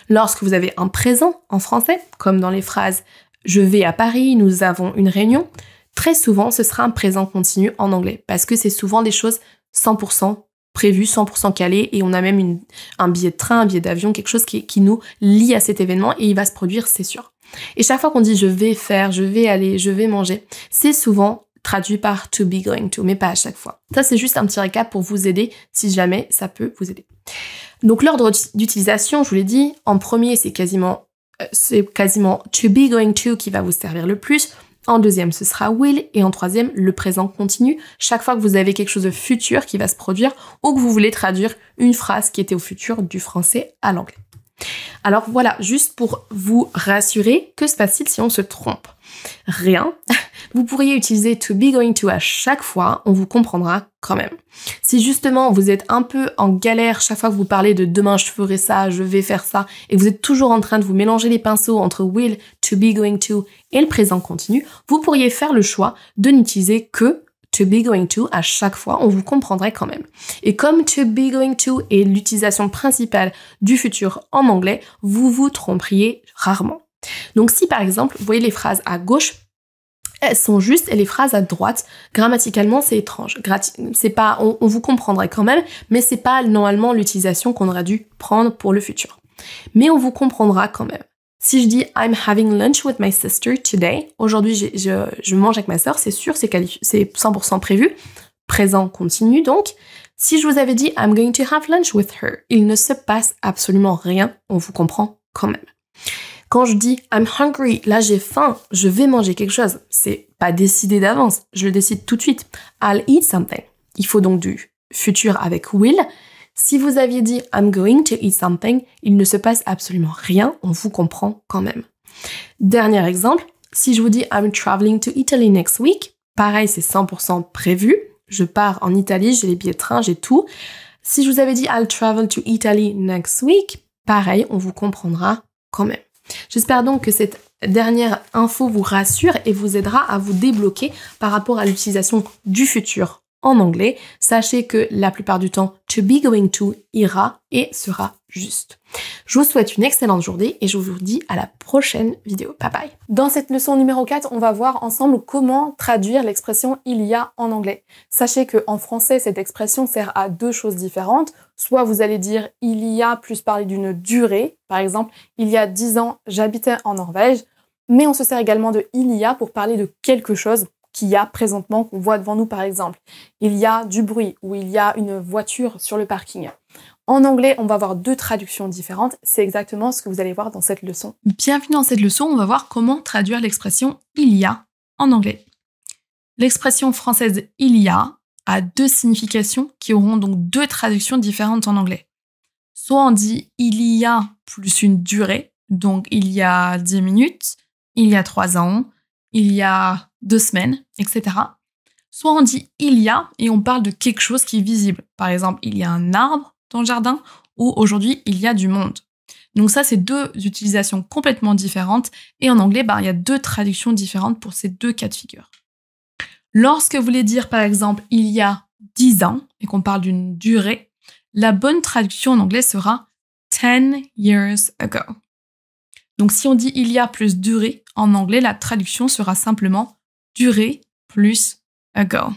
Lorsque vous avez un présent en français, comme dans les phrases « je vais à Paris, nous avons une réunion », très souvent ce sera un présent continu en anglais, parce que c'est souvent des choses 100% prévu, 100% calé, et on a même un billet de train, un billet d'avion, quelque chose qui nous lie à cet événement, et il va se produire, c'est sûr. Et chaque fois qu'on dit « je vais faire »,« je vais aller »,« je vais manger », c'est souvent traduit par « to be going to », mais pas à chaque fois. Ça, c'est juste un petit récap pour vous aider, si jamais ça peut vous aider. Donc l'ordre d'utilisation, je vous l'ai dit, en premier, c'est quasiment « to be going to » qui va vous servir le plus. En deuxième, ce sera will, et en troisième, le présent continu, chaque fois que vous avez quelque chose de futur qui va se produire ou que vous voulez traduire une phrase qui était au futur du français à l'anglais. Alors voilà, juste pour vous rassurer, que se passe-t-il si on se trompe? Rien. Vous pourriez utiliser to be going to à chaque fois, on vous comprendra quand même. Si justement vous êtes un peu en galère chaque fois que vous parlez de demain je ferai ça, je vais faire ça, et vous êtes toujours en train de vous mélanger les pinceaux entre will, to be going to et le présent continu, vous pourriez faire le choix de n'utiliser que to be going to à chaque fois, on vous comprendrait quand même. Et comme to be going to est l'utilisation principale du futur en anglais, vous vous tromperiez rarement. Donc si par exemple, vous voyez les phrases à gauche, elles sont justes, et les phrases à droite, grammaticalement c'est étrange. C'est pas, on vous comprendrait quand même, mais c'est pas normalement l'utilisation qu'on aurait dû prendre pour le futur. Mais on vous comprendra quand même. Si je dis I'm having lunch with my sister today, aujourd'hui je mange avec ma sœur, c'est sûr, c'est 100% prévu, présent continu donc. Si je vous avais dit I'm going to have lunch with her, il ne se passe absolument rien, on vous comprend quand même. Quand je dis I'm hungry, là j'ai faim, je vais manger quelque chose, c'est pas décidé d'avance, je le décide tout de suite. I'll eat something. Il faut donc du futur avec will. Si vous aviez dit I'm going to eat something, il ne se passe absolument rien, on vous comprend quand même. Dernier exemple, si je vous dis I'm traveling to Italy next week, pareil c'est 100% prévu, je pars en Italie, j'ai les billets de train, j'ai tout. Si je vous avais dit I'll travel to Italy next week, pareil, on vous comprendra quand même. J'espère donc que cette dernière info vous rassure et vous aidera à vous débloquer par rapport à l'utilisation du futur en anglais, sachez que la plupart du temps, to be going to ira et sera juste. Je vous souhaite une excellente journée et je vous dis à la prochaine vidéo. Bye bye. Dans cette leçon numéro 4, on va voir ensemble comment traduire l'expression « il y a » en anglais. Sachez qu'en français, cette expression sert à deux choses différentes. Soit vous allez dire « il y a » plus parler d'une durée. Par exemple, il y a 10 ans, j'habitais en Norvège. Mais on se sert également de « il y a » pour parler de quelque chose qu'il y a présentement, qu'on voit devant nous par exemple. Il y a du bruit ou il y a une voiture sur le parking. En anglais, on va avoir deux traductions différentes. C'est exactement ce que vous allez voir dans cette leçon. Bienvenue dans cette leçon, on va voir comment traduire l'expression « il y a » en anglais. L'expression française « il y a » a deux significations qui auront donc deux traductions différentes en anglais. Soit on dit « il y a » plus une durée, donc il y a 10 minutes, il y a 3 ans, il y a 2 semaines, etc. Soit on dit « il y a » et on parle de quelque chose qui est visible. Par exemple, il y a un arbre dans le jardin ou aujourd'hui, il y a du monde. Donc ça, c'est deux utilisations complètement différentes et en anglais, il y a deux traductions différentes pour ces deux cas de figure. Lorsque vous voulez dire, par exemple, « il y a 10 ans » et qu'on parle d'une durée, la bonne traduction en anglais sera « 10 years ago ». Donc, si on dit « il y a » plus « durée », en anglais, la traduction sera simplement « durée » plus « ago ».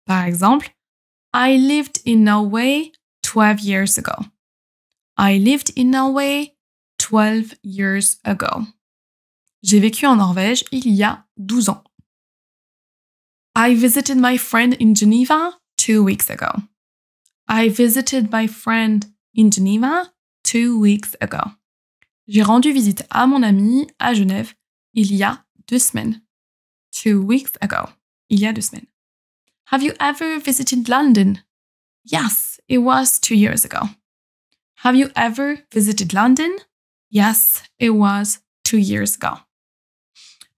Par exemple, « I lived in Norway 12 years ago ». « I lived in Norway 12 years ago ». J'ai vécu en Norvège il y a 12 ans. « I visited my friend in Geneva 2 weeks ago ». « I visited my friend in Geneva 2 weeks ago ». J'ai rendu visite à mon ami à Genève il y a 2 semaines. 2 weeks ago. Il y a 2 semaines. Have you ever visited London? Yes, it was 2 years ago. Have you ever visited London? Yes, it was 2 years ago.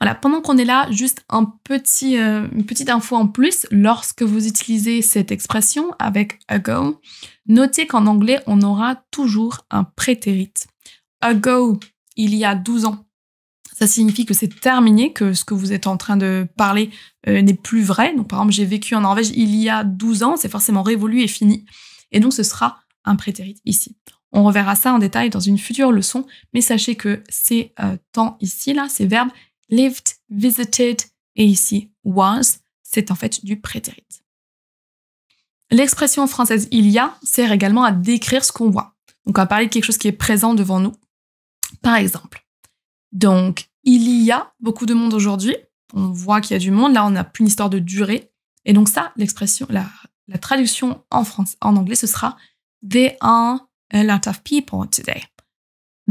Voilà, pendant qu'on est là, juste une petite info en plus. Lorsque vous utilisez cette expression avec ago, notez qu'en anglais, on aura toujours un prétérit. Ago, il y a 12 ans. Ça signifie que c'est terminé, que ce que vous êtes en train de parler n'est plus vrai. Donc, par exemple, j'ai vécu en Norvège il y a 12 ans, c'est forcément révolu et fini. Et donc, ce sera un prétérit ici. On reverra ça en détail dans une future leçon, mais sachez que ces temps ici, là, ces verbes lived, visited et ici was, c'est en fait du prétérit. L'expression française « il y a » sert également à décrire ce qu'on voit. Donc, on va parler de quelque chose qui est présent devant nous. Par exemple, donc, il y a beaucoup de monde aujourd'hui. On voit qu'il y a du monde. Là, on n'a plus une histoire de durée. Et donc ça, l'expression, la traduction en anglais, ce sera « There are a lot of people today ».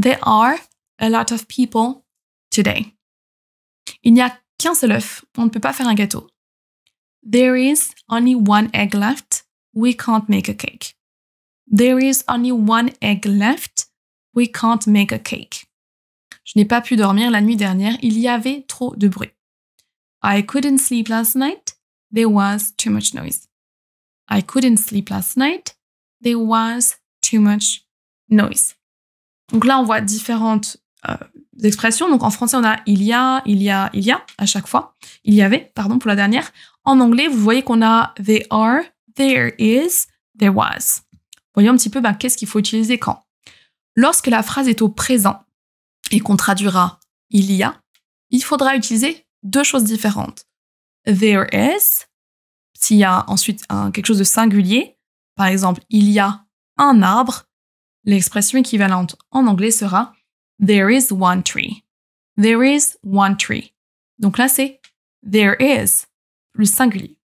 There are a lot of people today. Il n'y a qu'un seul œuf. On ne peut pas faire un gâteau. There is only one egg left. We can't make a cake. There is only one egg left. We can't make a cake. Je n'ai pas pu dormir la nuit dernière. Il y avait trop de bruit. I couldn't sleep last night. There was too much noise. I couldn't sleep last night. There was too much noise. Donc là, on voit différentes expressions. Donc en français, on a il y a à chaque fois. Il y avait, pardon, pour la dernière. En anglais, vous voyez qu'on a there are, there is, there was. Voyons un petit peu qu'est-ce qu'il faut utiliser quand. Lorsque la phrase est au présent et qu'on traduira il y a, il faudra utiliser deux choses différentes. There is, s'il y a ensuite quelque chose de singulier, par exemple, il y a un arbre, l'expression équivalente en anglais sera there is one tree. There is one tree. Donc là, c'est there is, plus singulier.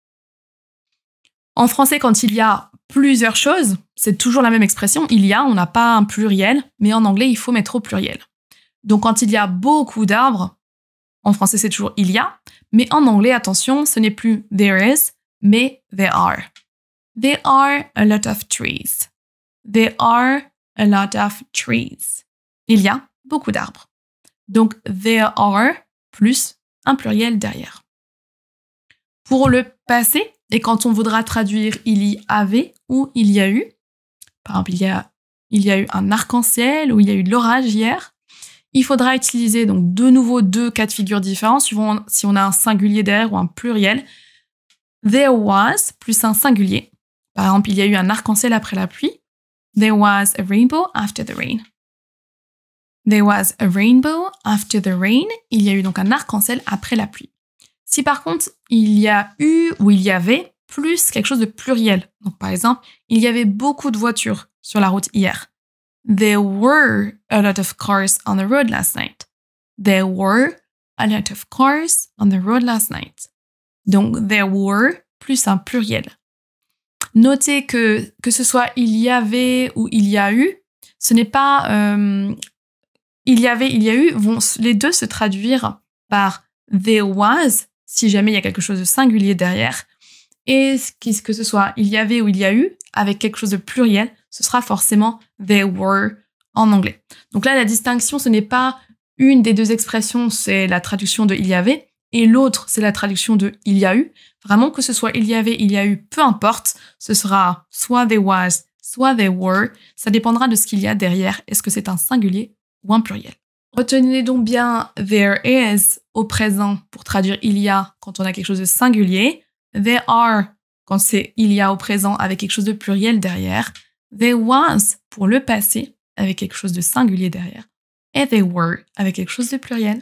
En français, quand il y a plusieurs choses, c'est toujours la même expression. Il y a, on n'a pas un pluriel, mais en anglais, il faut mettre au pluriel. Donc, quand il y a beaucoup d'arbres, en français, c'est toujours il y a, mais en anglais, attention, ce n'est plus there is, mais there are. There are a lot of trees. There are a lot of trees. Il y a beaucoup d'arbres. Donc, there are plus un pluriel derrière. Pour le passé, et quand on voudra traduire il y avait ou il y a eu, par exemple, il y a eu un arc-en-ciel ou il y a eu de l'orage hier, il faudra utiliser donc de nouveau deux cas de figure différents, suivant si on a un singulier derrière ou un pluriel. There was plus un singulier. Par exemple, il y a eu un arc-en-ciel après la pluie. There was a rainbow after the rain. There was a rainbow after the rain. Il y a eu donc un arc-en-ciel après la pluie. Si par contre, il y a eu ou il y avait plus quelque chose de pluriel. Donc par exemple, il y avait beaucoup de voitures sur la route hier. There were a lot of cars on the road last night. There were a lot of cars on the road last night. Donc there were plus un pluriel. Notez que ce soit il y avait ou il y a eu, ce n'est pas il y avait, il y a eu, vont les deux se traduire par there was, si jamais il y a quelque chose de singulier derrière, et que ce soit il y avait ou il y a eu, avec quelque chose de pluriel, ce sera forcément there were en anglais. Donc là, la distinction, ce n'est pas une des deux expressions, c'est la traduction de il y avait, et l'autre, c'est la traduction de il y a eu. Vraiment, que ce soit il y avait, il y a eu, peu importe, ce sera soit there was, soit there were. Ça dépendra de ce qu'il y a derrière. Est-ce que c'est un singulier ou un pluriel? Retenez donc bien there is au présent pour traduire il y a quand on a quelque chose de singulier. There are quand c'est il y a au présent avec quelque chose de pluriel derrière. There was pour le passé avec quelque chose de singulier derrière. Et they were avec quelque chose de pluriel.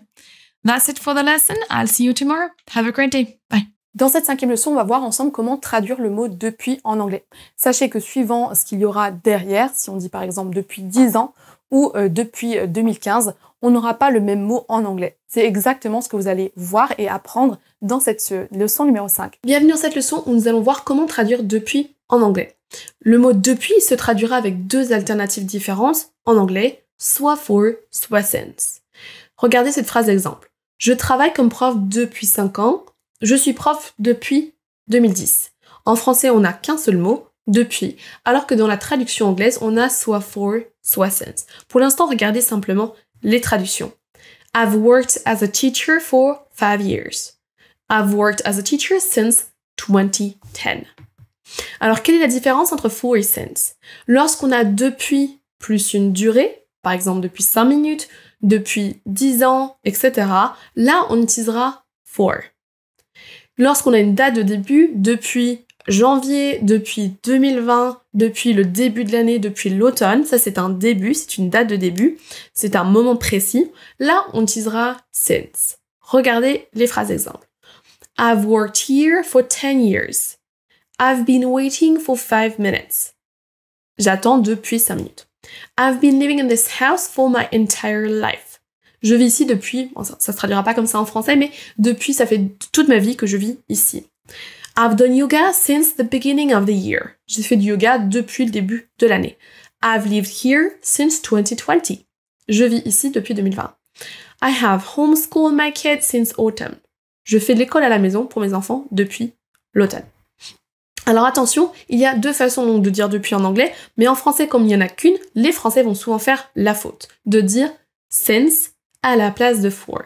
That's it for the lesson. I'll see you tomorrow. Have a great day. Bye. Dans cette 5e leçon, on va voir ensemble comment traduire le mot « depuis » en anglais. Sachez que suivant ce qu'il y aura derrière, si on dit par exemple « depuis 10 ans » ou « depuis 2015 », on n'aura pas le même mot en anglais. C'est exactement ce que vous allez voir et apprendre dans cette leçon numéro 5. Bienvenue dans cette leçon où nous allons voir comment traduire « depuis » en anglais. Le mot « depuis » se traduira avec deux alternatives différentes en anglais, soit for, soit since. Regardez cette phrase d'exemple. Je travaille comme prof depuis 5 ans. Je suis prof depuis 2010. En français, on n'a qu'un seul mot, depuis, alors que dans la traduction anglaise, on a soit for, soit since. Pour l'instant, regardez simplement les traductions. I've worked as a teacher for 5 years. I've worked as a teacher since 2010. Alors, quelle est la différence entre for et since? Lorsqu'on a depuis plus une durée, par exemple depuis 5 minutes, depuis 10 ans, etc., là, on utilisera for. Lorsqu'on a une date de début, depuis janvier, depuis 2020, depuis le début de l'année, depuis l'automne, ça c'est un début, c'est une date de début, c'est un moment précis, là on utilisera since. Regardez les phrases exemples. I've worked here for 10 years. I've been waiting for 5 minutes. J'attends depuis 5 minutes. I've been living in this house for my entire life. Je vis ici depuis, bon, ça se traduira pas comme ça en français, mais depuis, ça fait toute ma vie que je vis ici. I've done yoga since the beginning of the year. J'ai fait du yoga depuis le début de l'année. I've lived here since 2020. Je vis ici depuis 2020. I have homeschooled my kids since autumn. Je fais de l'école à la maison pour mes enfants depuis l'automne. Alors attention, il y a deux façons donc de dire depuis en anglais, mais en français, comme il n'y en a qu'une, les Français vont souvent faire la faute de dire since à la place de for.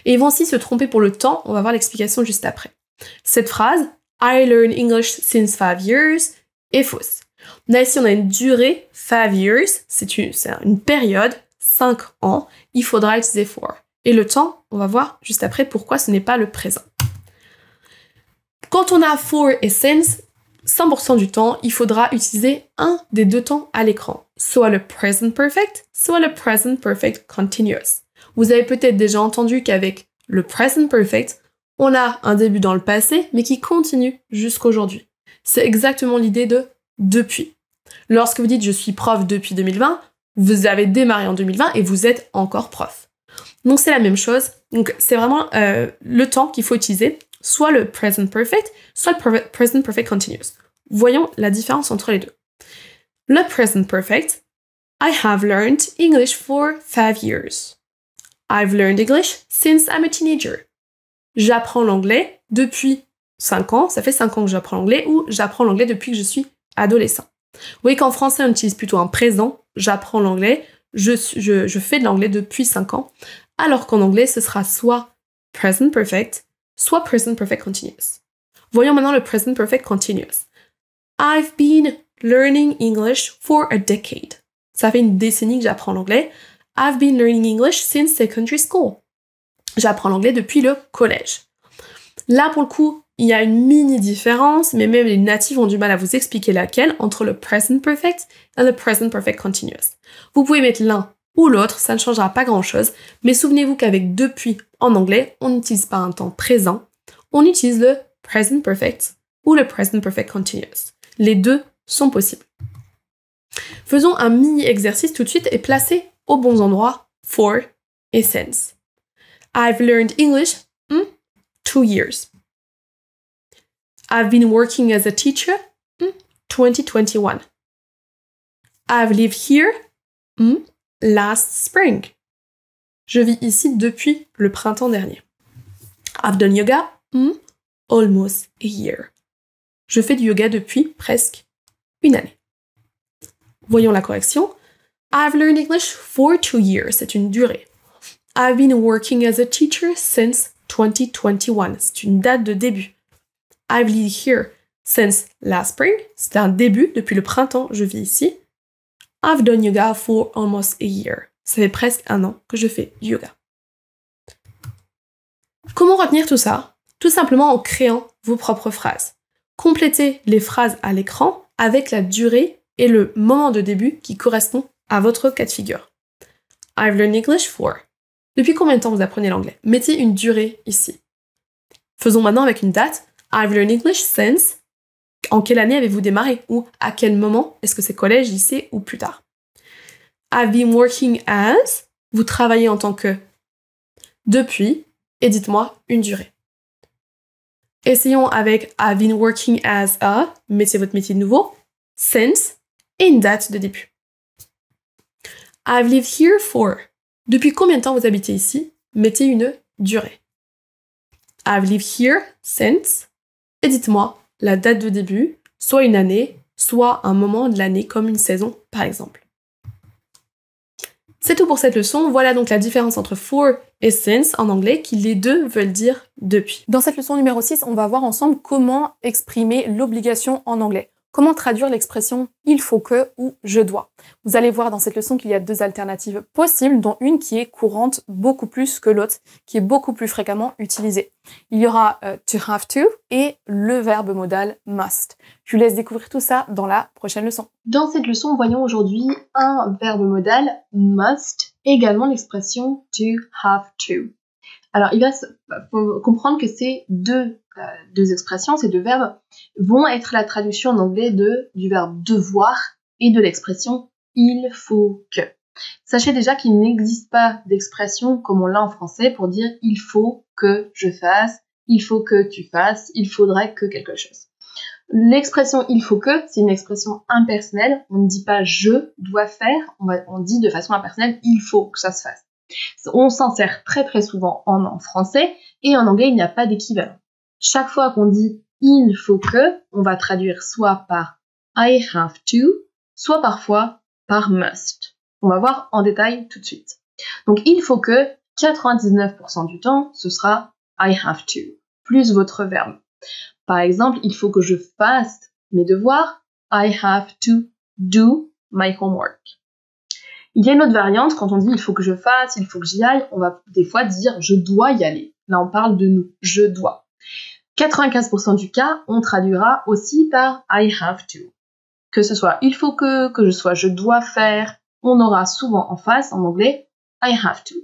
Et ils vont aussi se tromper pour le temps, on va voir l'explication juste après. Cette phrase, I learned English since 5 years, est fausse. Là ici on a une durée, 5 years, c'est une période, 5 ans, il faudra utiliser for. Et le temps, on va voir juste après pourquoi ce n'est pas le présent. Quand on a for et since, 100% du temps, il faudra utiliser un des deux temps à l'écran, soit le present perfect, soit le present perfect continuous. Vous avez peut-être déjà entendu qu'avec le present perfect, on a un début dans le passé, mais qui continue jusqu'aujourd'hui. C'est exactement l'idée de depuis. Lorsque vous dites « je suis prof depuis 2020 », vous avez démarré en 2020 et vous êtes encore prof. Donc c'est la même chose. Donc c'est vraiment le temps qu'il faut utiliser, soit le present perfect, soit le present perfect continuous. Voyons la différence entre les deux. Le present perfect, I have learned English for 5 years. I've learned English since I'm a teenager. J'apprends l'anglais depuis 5 ans, ça fait 5 ans que j'apprends l'anglais, ou j'apprends l'anglais depuis que je suis adolescent. Vous voyez qu'en français, on utilise plutôt un présent, j'apprends l'anglais, je fais de l'anglais depuis 5 ans, alors qu'en anglais, ce sera soit present perfect, soit present perfect continuous. Voyons maintenant le present perfect continuous. I've been learning English for a decade. Ça fait une décennie que j'apprends l'anglais. I've been learning English since secondary school. J'apprends l'anglais depuis le collège. Là, pour le coup, il y a une mini différence, mais même les natifs ont du mal à vous expliquer laquelle, entre le present perfect et le present perfect continuous. Vous pouvez mettre l'un ou l'autre, ça ne changera pas grand-chose, mais souvenez-vous qu'avec depuis en anglais, on n'utilise pas un temps présent, on utilise le present perfect ou le present perfect continuous. Les deux sont possibles. Faisons un mini-exercice tout de suite et placez aux bons endroits for et since. I've learned English 2 years. I've been working as a teacher 2021. I've lived here last spring. Je vis ici depuis le printemps dernier. I've done yoga almost a year. Je fais du yoga depuis presque une année. Voyons la correction. I've learned English for 2 years. C'est une durée. I've been working as a teacher since 2021. C'est une date de début. I've lived here since last spring. C'est un début. Depuis le printemps, je vis ici. I've done yoga for almost a year. Ça fait presque un an que je fais du yoga. Comment retenir tout ça? Tout simplement en créant vos propres phrases. Complétez les phrases à l'écran avec la durée et le moment de début qui correspond à votre cas de figure. I've learned English for. Depuis combien de temps vous apprenez l'anglais? Mettez une durée ici. Faisons maintenant avec une date. I've learned English since. En quelle année avez-vous démarré? Ou à quel moment? Est-ce que c'est collège, lycée ou plus tard? I've been working as. Vous travaillez en tant que. Depuis. Et dites-moi une durée. Essayons avec I've been working as a. Mettez votre métier de nouveau. Since. Et une date de début. I've lived here for. Depuis combien de temps vous habitez ici? Mettez une durée. I've lived here since. Et dites-moi la date de début, soit une année, soit un moment de l'année comme une saison par exemple. C'est tout pour cette leçon. Voilà donc la différence entre for et since en anglais, qui les deux veulent dire depuis. Dans cette leçon numéro 6, on va voir ensemble comment exprimer l'obligation en anglais. Comment traduire l'expression « il faut que » ou « je dois ». Vous allez voir dans cette leçon qu'il y a deux alternatives possibles, dont une qui est courante beaucoup plus que l'autre, qui est beaucoup plus fréquemment utilisée. Il y aura to have to et le verbe modal must. Je vous laisse découvrir tout ça dans la prochaine leçon. Dans cette leçon, voyons aujourd'hui un verbe modal must, et également l'expression to have to. Alors, il faut comprendre que ces deux expressions, ces deux verbes, vont être la traduction en anglais du verbe devoir et de l'expression il faut que. Sachez déjà qu'il n'existe pas d'expression comme on l'a en français pour dire il faut que je fasse, il faut que tu fasses, il faudrait que quelque chose. L'expression il faut que, c'est une expression impersonnelle. On ne dit pas je dois faire, on dit de façon impersonnelle il faut que ça se fasse. On s'en sert très très souvent en français et en anglais il n'y a pas d'équivalent. Chaque fois qu'on dit il faut que, on va traduire soit par I have to, soit parfois par must. On va voir en détail tout de suite. Donc il faut que, 99% du temps, ce sera I have to, plus votre verbe. Par exemple, il faut que je fasse mes devoirs, I have to do my homework. Il y a une autre variante, quand on dit il faut que je fasse, il faut que j'y aille, on va des fois dire je dois y aller. Là, on parle de nous, je dois. 95% du cas, on traduira aussi par I have to. Que ce soit il faut que ce soit je dois faire, on aura souvent en face, en anglais, I have to.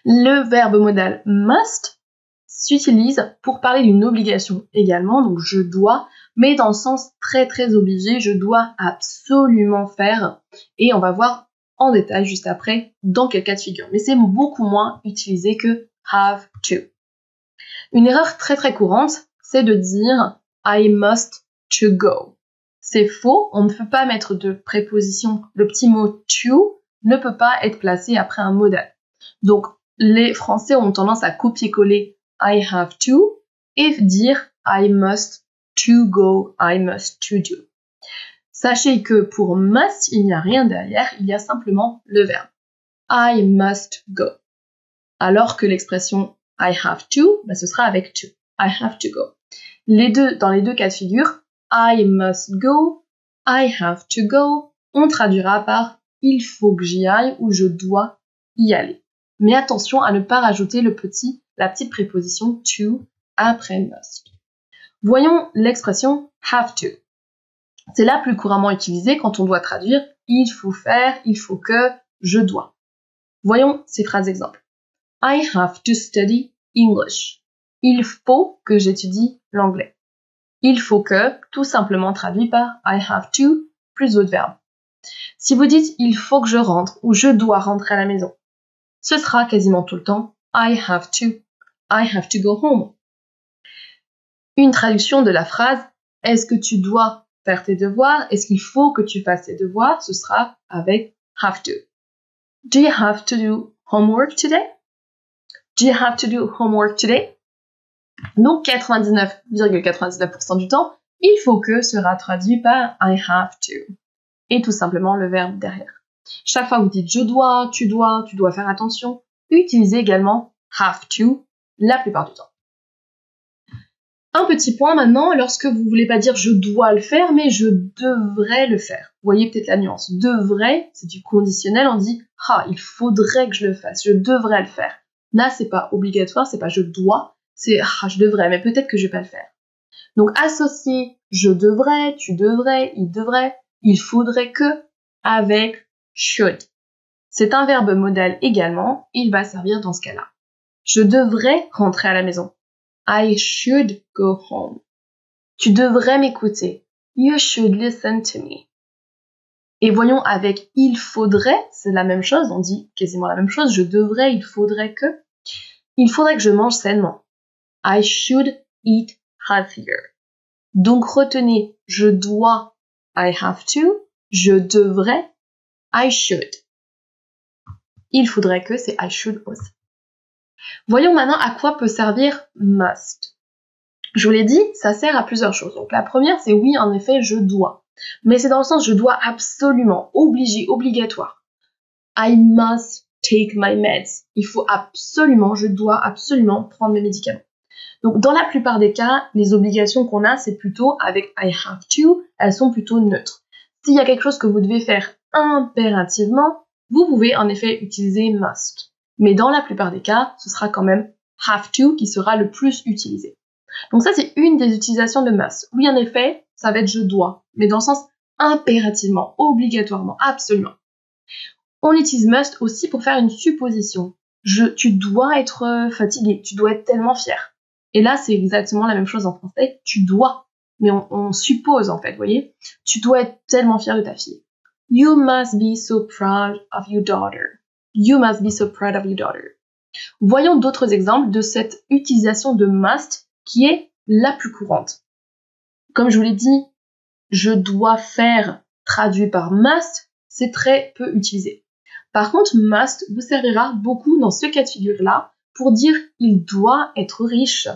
Le verbe modal must s'utilise pour parler d'une obligation également, donc je dois, mais dans le sens très très obligé, je dois absolument faire, et on va voir en détail juste après dans quel cas de figure. Mais c'est beaucoup moins utilisé que have to. Une erreur très très courante, c'est de dire I must to go. C'est faux, on ne peut pas mettre de préposition, le petit mot to ne peut pas être placé après un modal. Donc les Français ont tendance à copier-coller I have to et dire I must to go, I must to do. Sachez que pour must, il n'y a rien derrière, il y a simplement le verbe. I must go. Alors que l'expression I have to, ce sera avec to. I have to go. Dans les deux cas de figure, I must go, I have to go, on traduira par il faut que j'y aille ou je dois y aller. Mais attention à ne pas rajouter la petite préposition to après must. Voyons l'expression have to. C'est la plus couramment utilisée quand on doit traduire il faut faire, il faut que, je dois. Voyons ces phrases exemples. I have to study English. Il faut que j'étudie l'anglais. Il faut que, tout simplement traduit par I have to plus votre verbe. Si vous dites il faut que je rentre ou je dois rentrer à la maison, ce sera quasiment tout le temps I have to go home. Une traduction de la phrase est-ce que tu dois faire tes devoirs, est-ce qu'il faut que tu fasses tes devoirs, ce sera avec have to. Do you have to do homework today? Do you have to do homework today? Donc 99,99% du temps, il faut que sera traduit par I have to. Et tout simplement le verbe derrière. Chaque fois que vous dites je dois, tu dois faire attention, utilisez également have to la plupart du temps. Un petit point maintenant, lorsque vous voulez pas dire je dois le faire, mais je devrais le faire. Vous voyez peut-être la nuance. Devrait, c'est du conditionnel, on dit il faudrait que je le fasse, je devrais le faire. Là, c'est pas obligatoire, c'est pas je dois, c'est je devrais, mais peut-être que je vais pas le faire. Donc associer je devrais, tu devrais, il faudrait que avec should. C'est un verbe modal également, il va servir dans ce cas-là. Je devrais rentrer à la maison. I should go home. Tu devrais m'écouter. You should listen to me. Et voyons avec il faudrait, c'est la même chose, on dit quasiment la même chose, je devrais, il faudrait que. Il faudrait que je mange sainement. I should eat healthier. Donc retenez, je dois, I have to, je devrais, I should. Il faudrait que, c'est I should aussi. Voyons maintenant à quoi peut servir must. Je vous l'ai dit, ça sert à plusieurs choses. Donc la première, c'est oui, en effet, je dois. Mais c'est dans le sens je dois absolument, obligé, obligatoire. I must take my meds. Il faut absolument, je dois absolument prendre mes médicaments. Donc dans la plupart des cas, les obligations qu'on a, c'est plutôt avec I have to, elles sont plutôt neutres. S'il y a quelque chose que vous devez faire impérativement, vous pouvez en effet utiliser must. Mais dans la plupart des cas, ce sera quand même have to qui sera le plus utilisé. Donc ça, c'est une des utilisations de must. Oui, en effet, ça va être je dois, mais dans le sens impérativement, obligatoirement, absolument. On utilise must aussi pour faire une supposition. Tu dois être fatigué, tu dois être tellement fier. Et là, c'est exactement la même chose en français, tu dois. Mais on suppose en fait, vous voyez. Tu dois être tellement fier de ta fille. You must be so proud of your daughter. You must be so proud of your daughter. Voyons d'autres exemples de cette utilisation de must qui est la plus courante. Comme je vous l'ai dit, je dois faire traduit par must, c'est très peu utilisé. Par contre, must vous servira beaucoup dans ce cas de figure-là pour dire il doit être riche.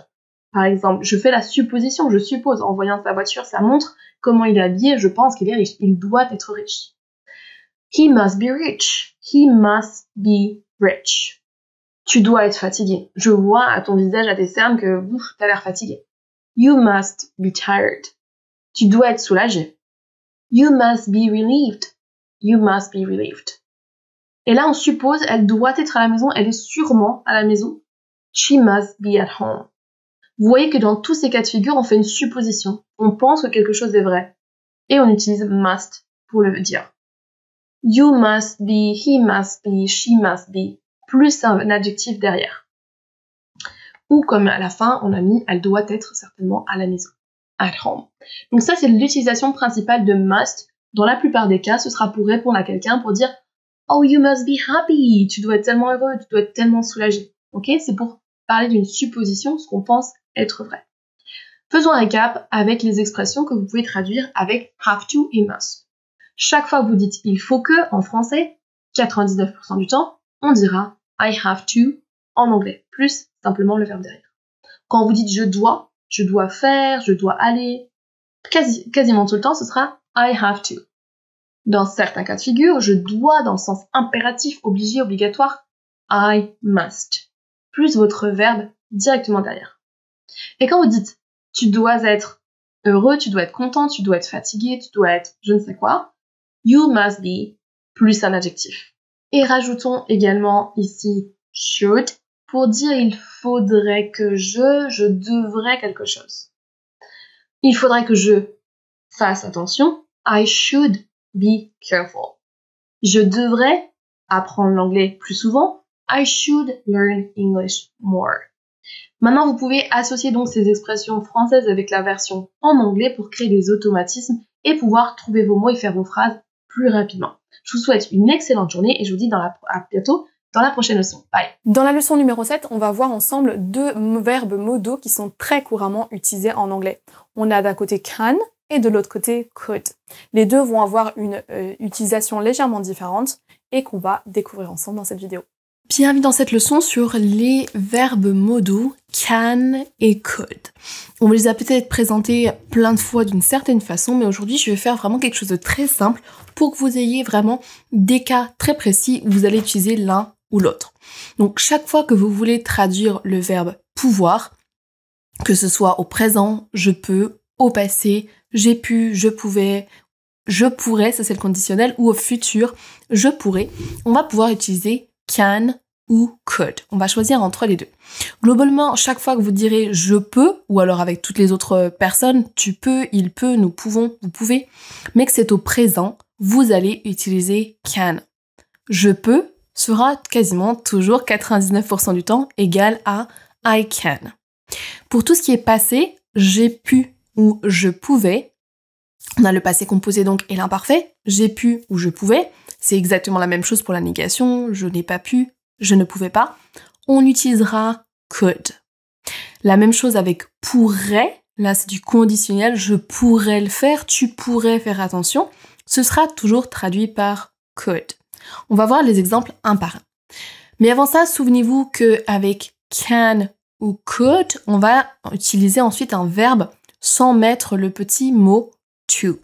Par exemple, je fais la supposition, je suppose, en voyant sa voiture, sa montre, comment il est habillé, je pense qu'il est riche. Il doit être riche. He must be rich. He must be rich. Tu dois être fatigué. Je vois à ton visage, à tes cernes que t'as l'air fatigué. You must be tired. Tu dois être soulagé. You must be relieved. You must be relieved. Et là, on suppose, elle doit être à la maison, elle est sûrement à la maison. She must be at home. Vous voyez que dans tous ces cas de figure, on fait une supposition. On pense que quelque chose est vrai. Et on utilise must pour le dire. You must be, he must be, she must be, plus un adjectif derrière. Ou comme à la fin, on a mis elle doit être certainement à la maison. At home. Donc ça, c'est l'utilisation principale de must. Dans la plupart des cas, ce sera pour répondre à quelqu'un, pour dire oh, you must be happy, tu dois être tellement heureux, tu dois être tellement soulagé. Ok, c'est pour parler d'une supposition, ce qu'on pense être vrai. Faisons un récap avec les expressions que vous pouvez traduire avec have to et must. Chaque fois que vous dites il faut que en français, 99% du temps, on dira I have to en anglais, plus simplement le verbe derrière. Quand vous dites je dois faire, je dois aller, quasiment tout le temps, ce sera I have to. Dans certains cas de figure, je dois dans le sens impératif, obligé, obligatoire, I must, plus votre verbe directement derrière. Et quand vous dites tu dois être heureux, tu dois être content, tu dois être fatigué, tu dois être je ne sais quoi, you must be, plus un adjectif. Et rajoutons également ici should, pour dire il faudrait que je devrais quelque chose. Il faudrait que je fasse attention. I should be careful. Je devrais apprendre l'anglais plus souvent. I should learn English more. Maintenant, vous pouvez associer donc ces expressions françaises avec la version en anglais pour créer des automatismes et pouvoir trouver vos mots et faire vos phrases plus rapidement. Je vous souhaite une excellente journée et je vous dis à bientôt dans la prochaine leçon. Bye! Dans la leçon numéro 7, on va voir ensemble deux verbes modaux qui sont très couramment utilisés en anglais. On a d'un côté can et de l'autre côté could. Les deux vont avoir une utilisation légèrement différente et qu'on va découvrir ensemble dans cette vidéo. Bienvenue dans cette leçon sur les verbes modaux can et could. On les a peut-être présentés plein de fois d'une certaine façon, mais aujourd'hui je vais faire vraiment quelque chose de très simple pour que vous ayez vraiment des cas très précis où vous allez utiliser l'un ou l'autre. Donc chaque fois que vous voulez traduire le verbe pouvoir, que ce soit au présent, je peux, au passé, j'ai pu, je pouvais, je pourrais, ça c'est le conditionnel, ou au futur, je pourrais, on va pouvoir utiliser can ou could. On va choisir entre les deux. Globalement, chaque fois que vous direz je peux, ou alors avec toutes les autres personnes, tu peux, il peut, nous pouvons, vous pouvez, mais que c'est au présent, vous allez utiliser can. Je peux sera quasiment toujours 99% du temps égal à I can. Pour tout ce qui est passé, j'ai pu ou je pouvais, on a le passé composé donc et l'imparfait, j'ai pu ou je pouvais, c'est exactement la même chose pour la négation, je n'ai pas pu, je ne pouvais pas, on utilisera could. La même chose avec pourrait, là c'est du conditionnel, je pourrais le faire, tu pourrais faire attention, ce sera toujours traduit par could. On va voir les exemples un par un. Mais avant ça, souvenez-vous qu'avec can ou could, on va utiliser ensuite un verbe sans mettre le petit mot to.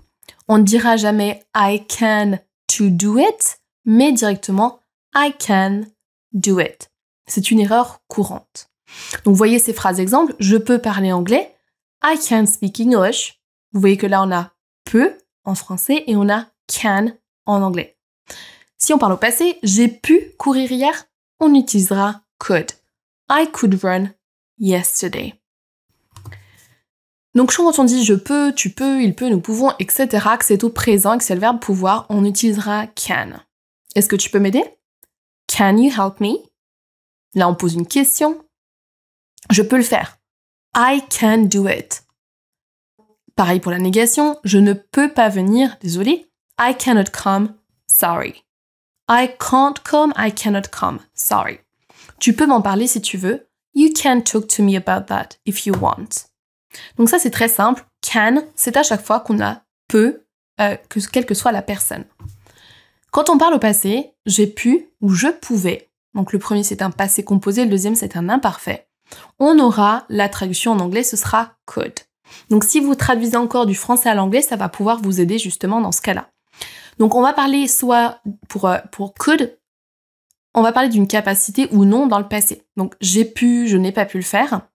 On ne dira jamais I can to do it, mais directement I can do it. C'est une erreur courante. Donc voyez ces phrases exemples, je peux parler anglais, I can speak English. Vous voyez que là on a peut en français et on a can en anglais. Si on parle au passé, j'ai pu courir hier, on utilisera could. I could run yesterday. Donc quand on dit je peux, tu peux, il peut, nous pouvons, etc., que c'est au présent et que c'est le verbe pouvoir, on utilisera can. Est-ce que tu peux m'aider? Can you help me? Là on pose une question. Je peux le faire. I can do it. Pareil pour la négation, je ne peux pas venir, désolé. I cannot come, sorry. I can't come, I cannot come, sorry. Tu peux m'en parler si tu veux. You can talk to me about that if you want. Donc ça c'est très simple. Can, c'est à chaque fois qu'on a peut, quelle que soit la personne. Quand on parle au passé, j'ai pu ou je pouvais. Donc le premier c'est un passé composé, le deuxième c'est un imparfait. On aura la traduction en anglais, ce sera could. Donc si vous traduisez encore du français à l'anglais, ça va pouvoir vous aider justement dans ce cas-là. Donc on va parler soit pour could, on va parler d'une capacité ou non dans le passé. Donc j'ai pu, je n'ai pas pu le faire.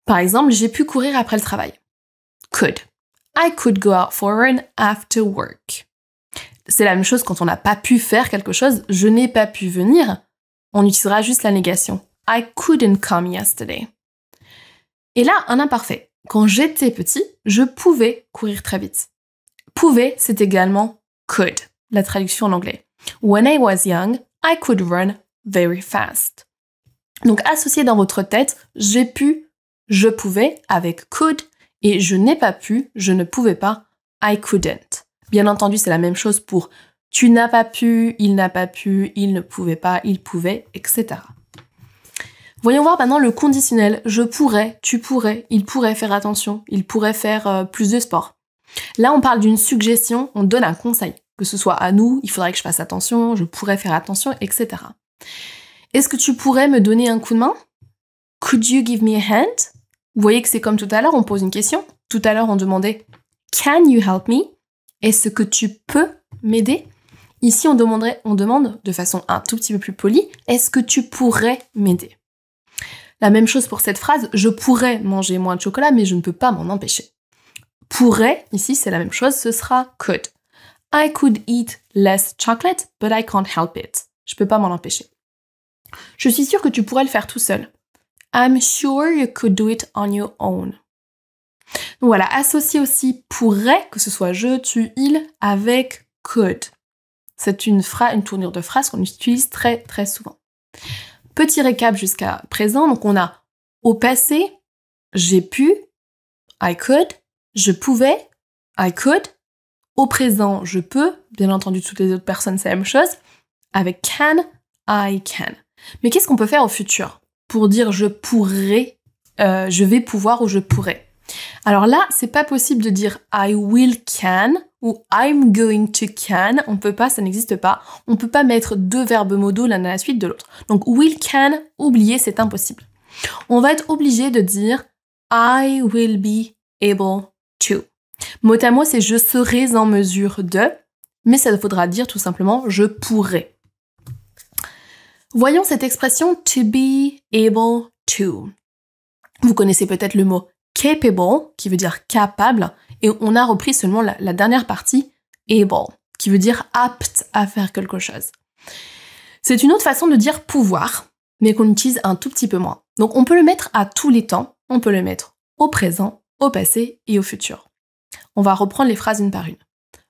Par exemple, j'ai pu courir après le travail. Could. I could go out for a run after work. C'est la même chose quand on n'a pas pu faire quelque chose, je n'ai pas pu venir. On utilisera juste la négation. I couldn't come yesterday. Et là, un imparfait. Quand j'étais petit, je pouvais courir très vite. Pouvait, c'est également could, la traduction en anglais. When I was young, I could run very fast. Donc associez dans votre tête, j'ai pu, je pouvais avec could et je n'ai pas pu, je ne pouvais pas, I couldn't. Bien entendu, c'est la même chose pour tu n'as pas pu, il n'a pas pu, il ne pouvait pas, il pouvait, etc. Voyons voir maintenant le conditionnel. Je pourrais, tu pourrais, il pourrait faire attention, il pourrait faire plus de sport. Là, on parle d'une suggestion, on donne un conseil. Que ce soit à nous, il faudrait que je fasse attention, je pourrais faire attention, etc. Est-ce que tu pourrais me donner un coup de main? Could you give me a hand? Vous voyez que c'est comme tout à l'heure, on pose une question. Tout à l'heure, on demandait Can you help me? Est-ce que tu peux m'aider? Ici, on demande de façon un tout petit peu plus polie, est-ce que tu pourrais m'aider? La même chose pour cette phrase, je pourrais manger moins de chocolat, mais je ne peux pas m'en empêcher. Pourrait, ici, c'est la même chose, ce sera could. I could eat less chocolate, but I can't help it. Je peux pas m'en empêcher. Je suis sûre que tu pourrais le faire tout seul. I'm sure you could do it on your own. Donc voilà, associer aussi pourrait, que ce soit je, tu, il, avec could. C'est une tournure de phrase qu'on utilise très très souvent. Petit récap jusqu'à présent, donc on a au passé, j'ai pu, I could, je pouvais, I could, au présent, je peux, bien entendu toutes les autres personnes c'est la même chose, avec can, I can. Mais qu'est-ce qu'on peut faire au futur pour dire je pourrais, je vais pouvoir ou je pourrais? Alors là, c'est pas possible de dire I will can ou I'm going to can. On peut pas, ça n'existe pas. On peut pas mettre deux verbes modaux l'un à la suite de l'autre. Donc will can, oubliez, c'est impossible. On va être obligé de dire I will be able to. Mot à mot, c'est je serai en mesure de, mais ça faudra dire tout simplement je pourrais. Voyons cette expression to be able to. Vous connaissez peut-être le mot capable, qui veut dire capable, et on a repris seulement la dernière partie, able, qui veut dire apte à faire quelque chose. C'est une autre façon de dire pouvoir, mais qu'on utilise un tout petit peu moins. Donc on peut le mettre à tous les temps, on peut le mettre au présent, au passé et au futur. On va reprendre les phrases une par une.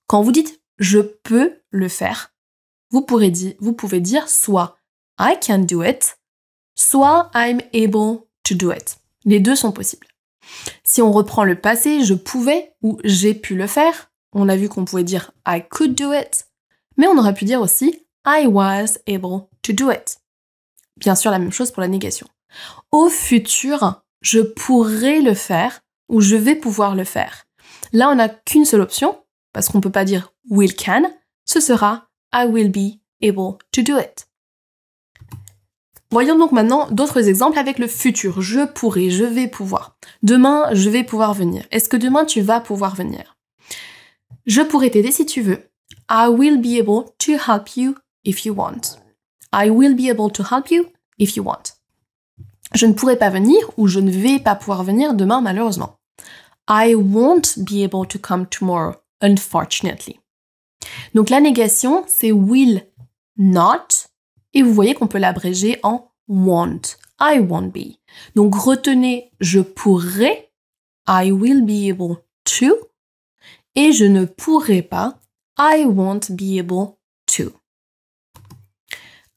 Quand vous dites « je peux le faire », vous pouvez dire soit « I can do it », soit « I'm able to do it ». Les deux sont possibles. Si on reprend le passé, je pouvais ou j'ai pu le faire, on a vu qu'on pouvait dire I could do it, mais on aurait pu dire aussi I was able to do it. Bien sûr, la même chose pour la négation. Au futur, je pourrais le faire ou je vais pouvoir le faire. Là, on n'a qu'une seule option, parce qu'on ne peut pas dire will can, ce sera I will be able to do it. Voyons donc maintenant d'autres exemples avec le futur. Je pourrais, je vais pouvoir. Demain, je vais pouvoir venir. Est-ce que demain, tu vas pouvoir venir? Je pourrais t'aider si tu veux. I will be able to help you if you want. I will be able to help you if you want. Je ne pourrai pas venir ou je ne vais pas pouvoir venir demain malheureusement. I won't be able to come tomorrow, unfortunately. Donc la négation, c'est will not. Et vous voyez qu'on peut l'abréger en won't. I won't be. Donc retenez je pourrais. I will be able to. Et je ne pourrai pas. I won't be able to.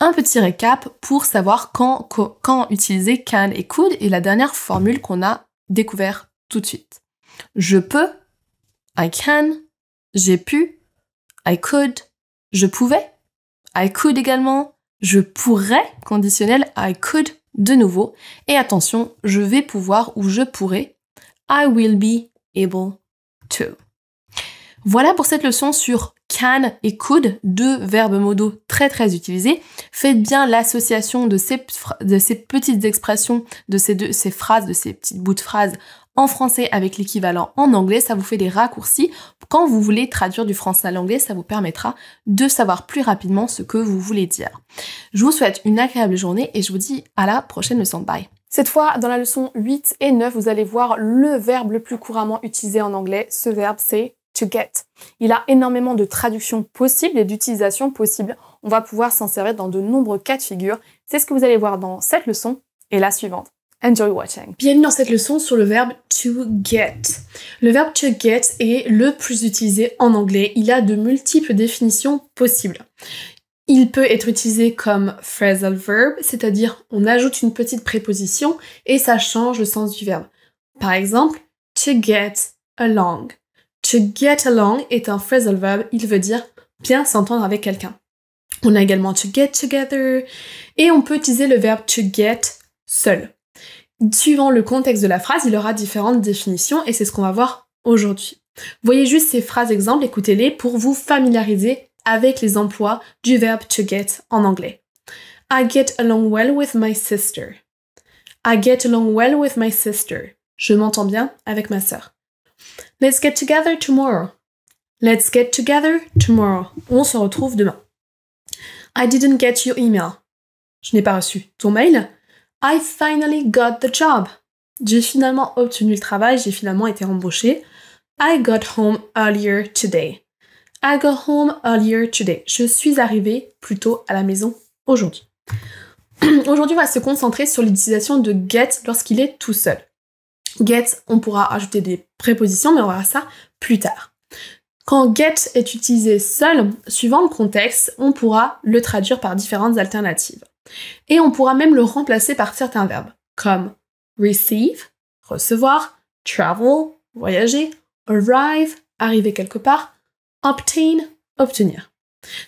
Un petit récap pour savoir quand utiliser can et could et la dernière formule qu'on a découvert tout de suite. Je peux. I can. J'ai pu. I could. Je pouvais. I could également. Je pourrais, conditionnel, I could de nouveau. Et attention, je vais pouvoir ou je pourrai. I will be able to. Voilà pour cette leçon sur can et could, deux verbes modaux très très utilisés. Faites bien l'association de ces petites expressions, de ces phrases, de ces petits bouts de phrases en français avec l'équivalent en anglais. Ça vous fait des raccourcis. Quand vous voulez traduire du français à l'anglais, ça vous permettra de savoir plus rapidement ce que vous voulez dire. Je vous souhaite une agréable journée et je vous dis à la prochaine leçon. Bye! Cette fois, dans la leçon 8 et 9, vous allez voir le verbe le plus couramment utilisé en anglais. Ce verbe, c'est to get. Il a énormément de traductions possibles et d'utilisations possibles. On va pouvoir s'en servir dans de nombreux cas de figure. C'est ce que vous allez voir dans cette leçon et la suivante. Enjoy watching. Bienvenue dans cette leçon sur le verbe to get. Le verbe to get est le plus utilisé en anglais. Il a de multiples définitions possibles. Il peut être utilisé comme phrasal verb, c'est-à-dire on ajoute une petite préposition et ça change le sens du verbe. Par exemple, to get along. To get along est un phrasal verb, il veut dire bien s'entendre avec quelqu'un. On a également to get together et on peut utiliser le verbe to get seul. Suivant le contexte de la phrase, il aura différentes définitions et c'est ce qu'on va voir aujourd'hui. Voyez juste ces phrases exemples, écoutez-les pour vous familiariser avec les emplois du verbe to get en anglais. I get along well with my sister. I get along well with my sister. Je m'entends bien avec ma sœur. Let's get together tomorrow. Let's get together tomorrow. On se retrouve demain. I didn't get your email. Je n'ai pas reçu ton mail. I finally got the job. J'ai finalement obtenu le travail, j'ai finalement été embauchée. I got home earlier today. I got home earlier today. Je suis arrivée plus tôt à la maison aujourd'hui. Aujourd'hui, on va se concentrer sur l'utilisation de get lorsqu'il est tout seul. Get, on pourra ajouter des prépositions, mais on verra ça plus tard. Quand get est utilisé seul, suivant le contexte, on pourra le traduire par différentes alternatives. Et on pourra même le remplacer par certains verbes, comme receive, recevoir, travel, voyager, arrive, arriver quelque part, obtain, obtenir.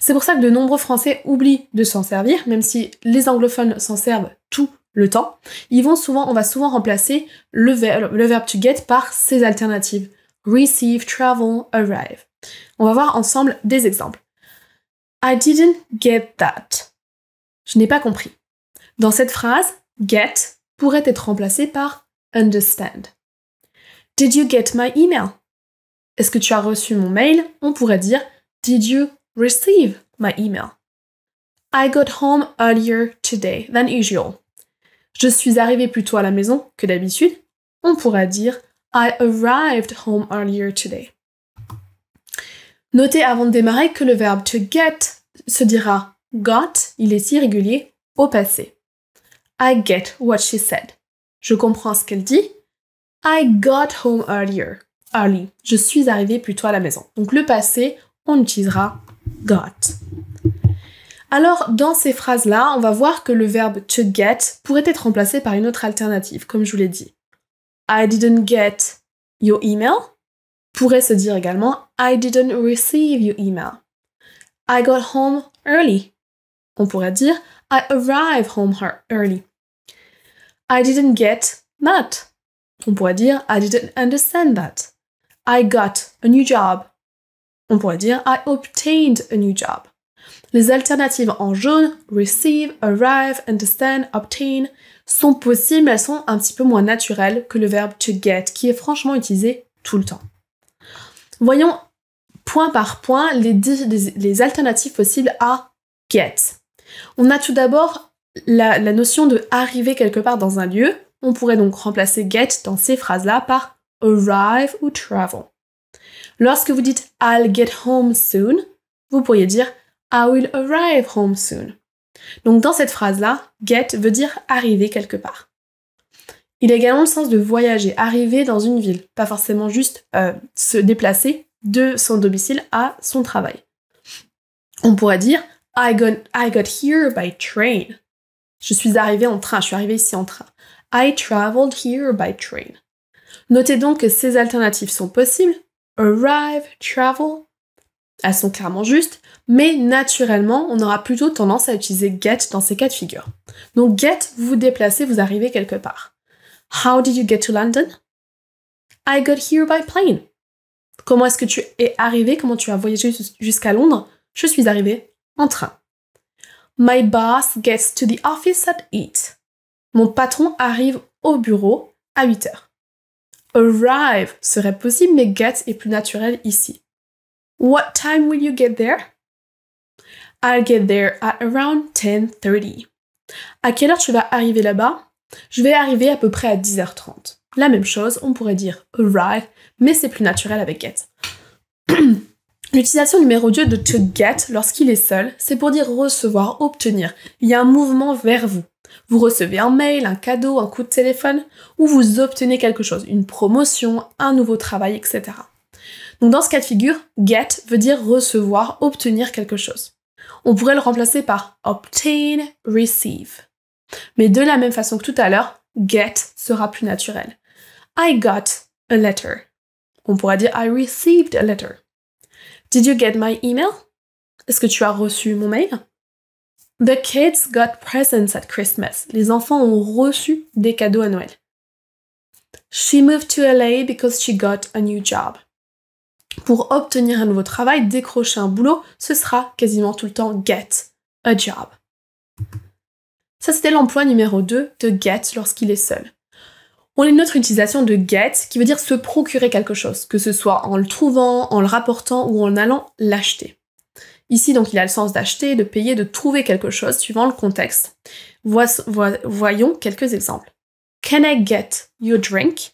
C'est pour ça que de nombreux Français oublient de s'en servir, même si les anglophones s'en servent tout le temps. On va souvent remplacer le verbe to get par ces alternatives. Receive, travel, arrive. On va voir ensemble des exemples. I didn't get that. Je n'ai pas compris. Dans cette phrase, get pourrait être remplacé par understand. Did you get my email? Est-ce que tu as reçu mon mail? On pourrait dire Did you receive my email? I got home earlier today than usual. Je suis arrivée plus tôt à la maison que d'habitude. On pourrait dire I arrived home earlier today. Notez avant de démarrer que le verbe to get se dira got, il est irrégulier, au passé. I get what she said. Je comprends ce qu'elle dit. I got home early. Je suis arrivée plus tôt à la maison. Donc le passé, on utilisera got. Alors, dans ces phrases-là, on va voir que le verbe to get pourrait être remplacé par une autre alternative, comme je vous l'ai dit. I didn't get your email pourrait se dire également I didn't receive your email. I got home early. On pourrait dire I arrived home early. I didn't get that. On pourrait dire I didn't understand that. I got a new job. On pourrait dire I obtained a new job. Les alternatives en jaune, receive, arrive, understand, obtain, sont possibles, elles sont un petit peu moins naturelles que le verbe to get, qui est franchement utilisé tout le temps. Voyons point par point les alternatives possibles à get. On a tout d'abord la notion de arriver quelque part dans un lieu. On pourrait donc remplacer get dans ces phrases-là par arrive ou travel. Lorsque vous dites I'll get home soon, vous pourriez dire I will arrive home soon. Donc dans cette phrase-là, get veut dire arriver quelque part. Il a également le sens de voyager, arriver dans une ville, pas forcément juste se déplacer de son domicile à son travail. On pourrait dire I got here by train. Je suis arrivée en train, je suis arrivée ici en train. I traveled here by train. Notez donc que ces alternatives sont possibles. Arrive, travel, elles sont clairement justes, mais naturellement, on aura plutôt tendance à utiliser get dans ces cas de figure. Donc get, vous vous déplacez, vous arrivez quelque part. How did you get to London? I got here by plane. Comment est-ce que tu es arrivé? Comment tu as voyagé jusqu'à Londres? Je suis arrivée en train. My boss gets to the office at 8. Mon patron arrive au bureau à 8 heures. Arrive serait possible, mais get est plus naturel ici. What time will you get there? I'll get there at around 10:30. À quelle heure tu vas arriver là-bas? Je vais arriver à peu près à 10h30. La même chose, on pourrait dire arrive, mais c'est plus naturel avec get. L'utilisation numéro 2 de to get lorsqu'il est seul, c'est pour dire recevoir, obtenir. Il y a un mouvement vers vous. Vous recevez un mail, un cadeau, un coup de téléphone, ou vous obtenez quelque chose, une promotion, un nouveau travail, etc. Donc dans ce cas de figure, get veut dire recevoir, obtenir quelque chose. On pourrait le remplacer par obtain, receive. Mais de la même façon que tout à l'heure, get sera plus naturel. I got a letter. On pourrait dire I received a letter. Did you get my email? Est-ce que tu as reçu mon mail? The kids got presents at Christmas. Les enfants ont reçu des cadeaux à Noël. She moved to LA because she got a new job. Pour obtenir un nouveau travail, décrocher un boulot, ce sera quasiment tout le temps get a job. Ça, c'était l'emploi numéro 2 de get lorsqu'il est seul. On a une autre utilisation de get qui veut dire se procurer quelque chose, que ce soit en le trouvant, en le rapportant ou en allant l'acheter. Ici, donc, il a le sens d'acheter, de payer, de trouver quelque chose suivant le contexte. Voyons quelques exemples. Can I get you a drink?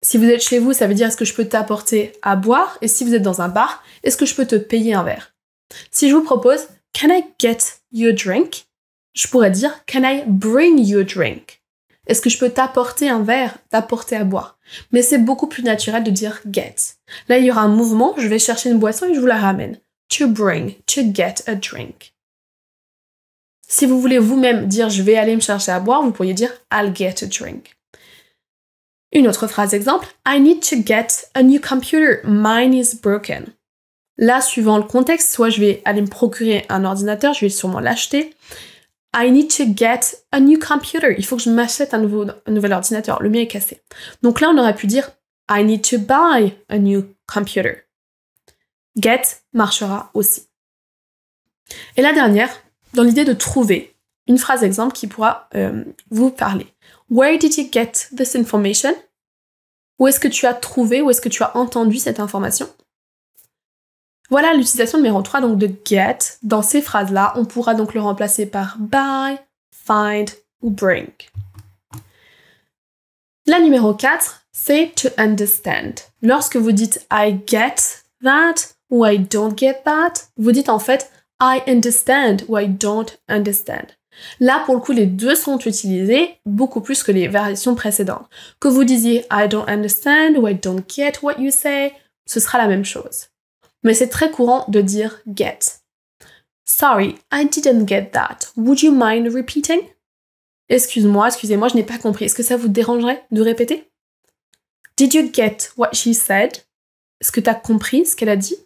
Si vous êtes chez vous, ça veut dire est-ce que je peux t'apporter à boire? Et si vous êtes dans un bar, est-ce que je peux te payer un verre? Si je vous propose Can I get you a drink? je pourrais dire Can I bring you a drink? Est-ce que je peux t'apporter un verre, t'apporter à boire? Mais c'est beaucoup plus naturel de dire get. Là, il y aura un mouvement, je vais chercher une boisson et je vous la ramène. To bring, to get a drink. Si vous voulez vous-même dire je vais aller me chercher à boire, vous pourriez dire I'll get a drink. Une autre phrase exemple, I need to get a new computer, mine is broken. Là, suivant le contexte, soit je vais aller me procurer un ordinateur, je vais sûrement l'acheter. I need to get a new computer. Il faut que je m'achète un nouvel ordinateur. Le mien est cassé. Donc là, on aurait pu dire I need to buy a new computer. Get marchera aussi. Et la dernière, dans l'idée de trouver une phrase exemple qui pourra vous parler. Where did you get this information? Où est-ce que tu as trouvé, où est-ce que tu as entendu cette information? Voilà l'utilisation numéro 3 donc de get. Dans ces phrases-là, on pourra donc le remplacer par buy, find ou bring. La numéro 4, c'est to understand. Lorsque vous dites I get that ou I don't get that, vous dites en fait I understand ou I don't understand. Là, pour le coup, les deux sont utilisés beaucoup plus que les variations précédentes. Que vous disiez I don't understand ou I don't get what you say, ce sera la même chose. Mais c'est très courant de dire get. Sorry, I didn't get that. Would you mind repeating? Excusez-moi, je n'ai pas compris. Est-ce que ça vous dérangerait de répéter? Did you get what she said? Est-ce que tu as compris ce qu'elle a dit?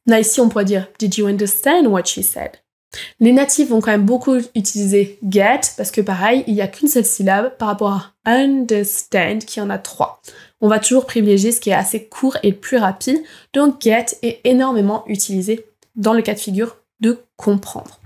Là, ici, on pourrait dire Did you understand what she said? Les natifs vont quand même beaucoup utiliser get parce que pareil, il n'y a qu'une seule syllabe par rapport à understand qui en a 3. On va toujours privilégier ce qui est assez court et plus rapide, donc get est énormément utilisé dans le cas de figure de comprendre.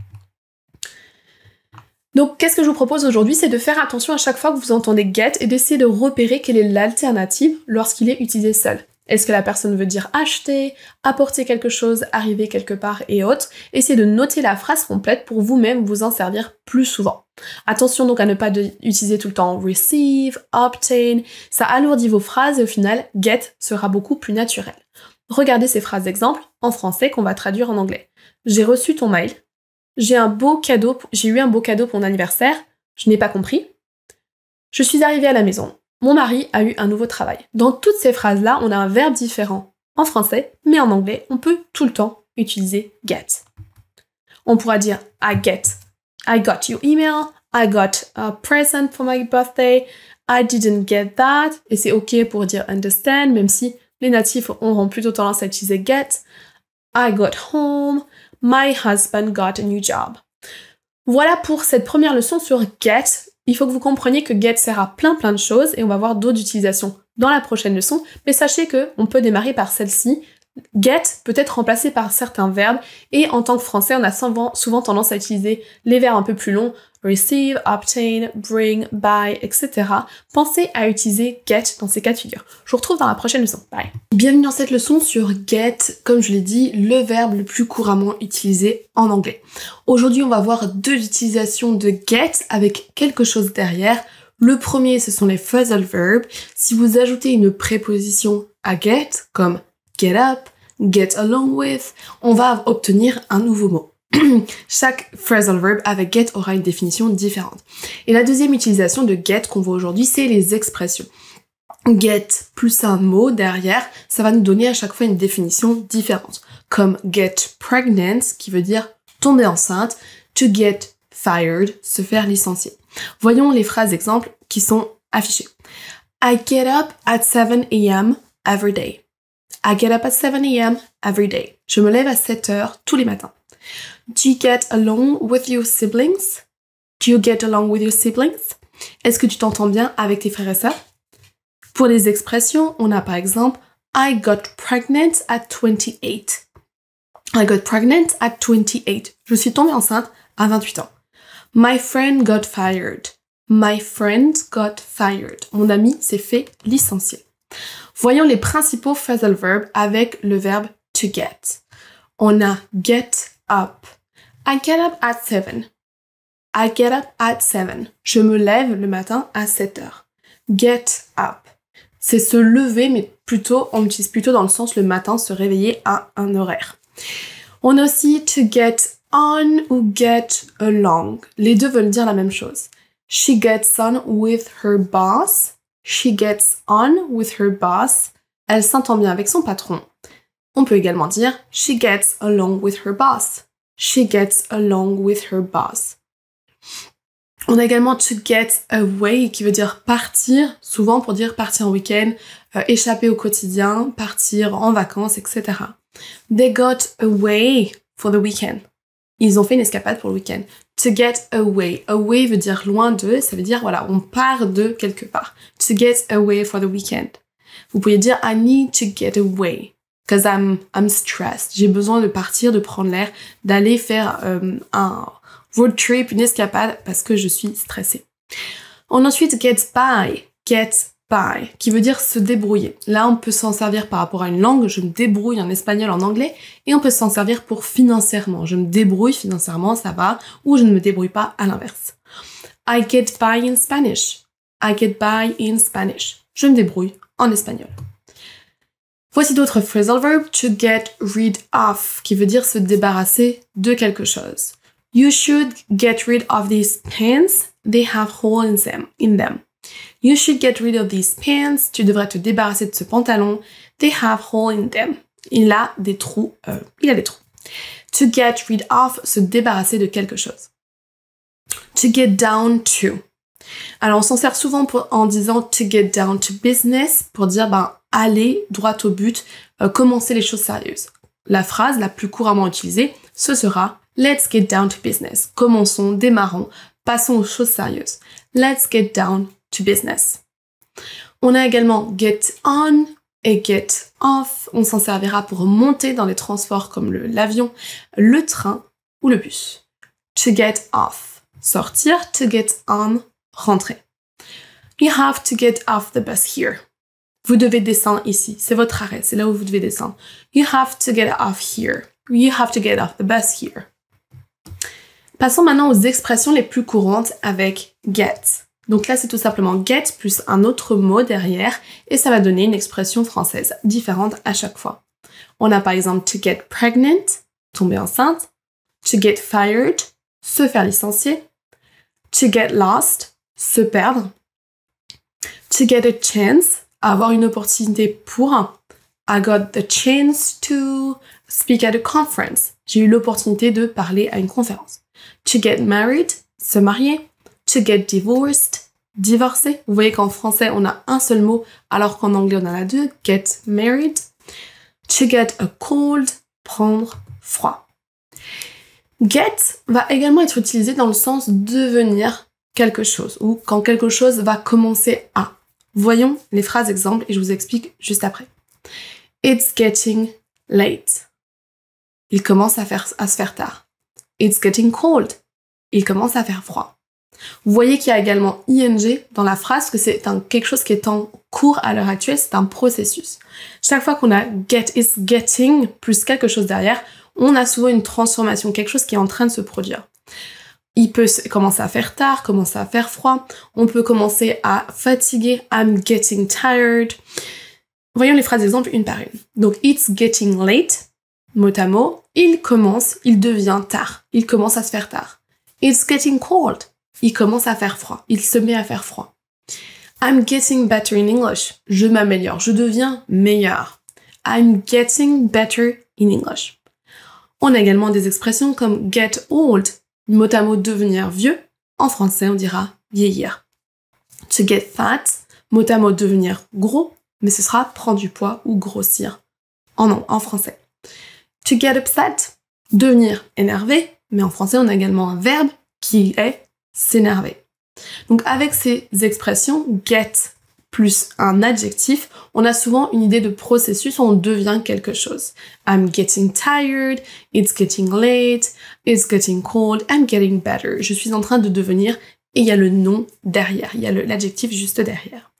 Donc qu'est-ce que je vous propose aujourd'hui, c'est de faire attention à chaque fois que vous entendez get et d'essayer de repérer quelle est l'alternative lorsqu'il est utilisé seul. Est-ce que la personne veut dire acheter, apporter quelque chose, arriver quelque part et autres? Essayez de noter la phrase complète pour vous-même vous en servir plus souvent. Attention donc à ne pas utiliser tout le temps receive, obtain, ça alourdit vos phrases et au final, get sera beaucoup plus naturel. Regardez ces phrases d'exemple en français qu'on va traduire en anglais. J'ai reçu ton mail, j'ai eu un beau cadeau pour mon anniversaire, je n'ai pas compris. Je suis arrivée à la maison. Mon mari a eu un nouveau travail. Dans toutes ces phrases-là, on a un verbe différent en français, mais en anglais, on peut tout le temps utiliser get. On pourra dire I got your email, I got a present for my birthday, I didn't get that, et c'est ok pour dire understand, même si les natifs auront plutôt tendance à utiliser get. I got home, my husband got a new job. Voilà pour cette première leçon sur get. Il faut que vous compreniez que get sert à plein de choses et on va voir d'autres utilisations dans la prochaine leçon, mais sachez qu'on peut démarrer par celle-ci. Get peut être remplacé par certains verbes et en tant que français, on a souvent tendance à utiliser les verbes un peu plus longs, receive, obtain, bring, buy, etc. Pensez à utiliser get dans ces cas de figure. Je vous retrouve dans la prochaine leçon. Bye. Bienvenue dans cette leçon sur get, comme je l'ai dit, le verbe le plus couramment utilisé en anglais. Aujourd'hui, on va voir deux utilisations de get avec quelque chose derrière. Le premier, ce sont les phrasal verbs. Si vous ajoutez une préposition à get, comme get up, get along with, on va obtenir un nouveau mot. Chaque phrasal verb avec get aura une définition différente. Et la deuxième utilisation de get qu'on voit aujourd'hui, c'est les expressions. Get plus un mot derrière, ça va nous donner à chaque fois une définition différente. Comme get pregnant, qui veut dire tomber enceinte, to get fired, se faire licencier. Voyons les phrases exemples qui sont affichées. I get up at 7 a.m. every day. I get up at 7 a.m. every day. Je me lève à 7 heures tous les matins. Do you get along with your siblings? Do you get along with your siblings? Est-ce que tu t'entends bien avec tes frères et sœurs? Pour les expressions, on a par exemple I got pregnant at 28. I got pregnant at 28. Je suis tombée enceinte à 28 ans. My friend got fired. My friend got fired. Mon ami s'est fait licencier. Voyons les principaux phrasal verbs avec le verbe to get. On a get up. I get up at 7. I get up at 7. Je me lève le matin à 7 heures. Get up. C'est se lever, mais on l'utilise plutôt dans le sens le matin, se réveiller à un horaire. On a aussi to get on ou get along. Les deux veulent dire la même chose. She gets on with her boss. She gets on with her boss. Elle s'entend bien avec son patron. On peut également dire she gets along with her boss. She gets along with her boss. On a également to get away qui veut dire partir, souvent pour dire partir en week-end, échapper au quotidien, partir en vacances, etc. They got away for the weekend. Ils ont fait une escapade pour le week-end. To get away. Away veut dire loin de, ça veut dire voilà, on part de quelque part. To get away for the weekend. Vous pouvez dire I need to get away because I'm stressed. J'ai besoin de partir, de prendre l'air, d'aller faire un road trip, une escapade parce que je suis stressée. On a ensuite get by, qui veut dire se débrouiller. Là, on peut s'en servir par rapport à une langue, je me débrouille en espagnol, en anglais, et on peut s'en servir pour financièrement. Je me débrouille financièrement, ça va, ou je ne me débrouille pas à l'inverse. I get by in Spanish. I get by in Spanish. Je me débrouille en espagnol. Voici d'autres phrasal verbs. To get rid of, qui veut dire se débarrasser de quelque chose. You should get rid of these pants. They have holes in them. You should get rid of these pants. Tu devrais te débarrasser de ce pantalon. They have holes in them. Il a des trous. To get rid of, se débarrasser de quelque chose. To get down to. Alors, on s'en sert souvent en disant to get down to business pour dire aller droit au but, commencer les choses sérieuses. La phrase la plus couramment utilisée, ce sera let's get down to business. Commençons, démarrons, passons aux choses sérieuses. Let's get down to business. On a également get on et get off. On s'en servira pour monter dans les transports comme l'avion, le train ou le bus. To get off, sortir. To get on, rentrer. You have to get off the bus here. Vous devez descendre ici. C'est votre arrêt. C'est là où vous devez descendre. You have to get off here. You have to get off the bus here. Passons maintenant aux expressions les plus courantes avec get. Donc là, c'est tout simplement get plus un autre mot derrière et ça va donner une expression française différente à chaque fois. On a par exemple to get pregnant, tomber enceinte. To get fired, se faire licencier. To get lost, se perdre. To get a chance, avoir une opportunité pour. I got the chance to speak at a conference. J'ai eu l'opportunité de parler à une conférence. To get married, se marier. To get divorced, divorcer. Vous voyez qu'en français, on a un seul mot, alors qu'en anglais, on en a deux. Get married. To get a cold, prendre froid. Get va également être utilisé dans le sens devenir quelque chose, ou quand quelque chose va commencer à. Voyons les phrases exemples et je vous explique juste après. It's getting late. Il commence à se faire tard. It's getting cold. Il commence à faire froid. Vous voyez qu'il y a également ing dans la phrase, que c'est quelque chose qui est en cours à l'heure actuelle, c'est un processus. Chaque fois qu'on a get is getting plus quelque chose derrière, on a souvent une transformation, quelque chose qui est en train de se produire. Il peut commencer à faire tard, commencer à faire froid. On peut commencer à fatiguer. I'm getting tired. Voyons les phrases exemples une par une. Donc, it's getting late, mot à mot. Il devient tard. Il commence à se faire tard. It's getting cold. Il commence à faire froid. Il se met à faire froid. I'm getting better in English. Je m'améliore. Je deviens meilleur. I'm getting better in English. On a également des expressions comme get old. Mot à mot devenir vieux, en français on dira vieillir. To get fat, mot à mot devenir gros, mais ce sera prendre du poids ou grossir en français. To get upset, devenir énervé, mais en français on a également un verbe qui est s'énerver. Donc avec ces expressions, get plus un adjectif, on a souvent une idée de processus où on devient quelque chose. I'm getting tired, it's getting late, it's getting cold, I'm getting better. Je suis en train de devenir, et il y a le nom derrière, il y a l'adjectif juste derrière.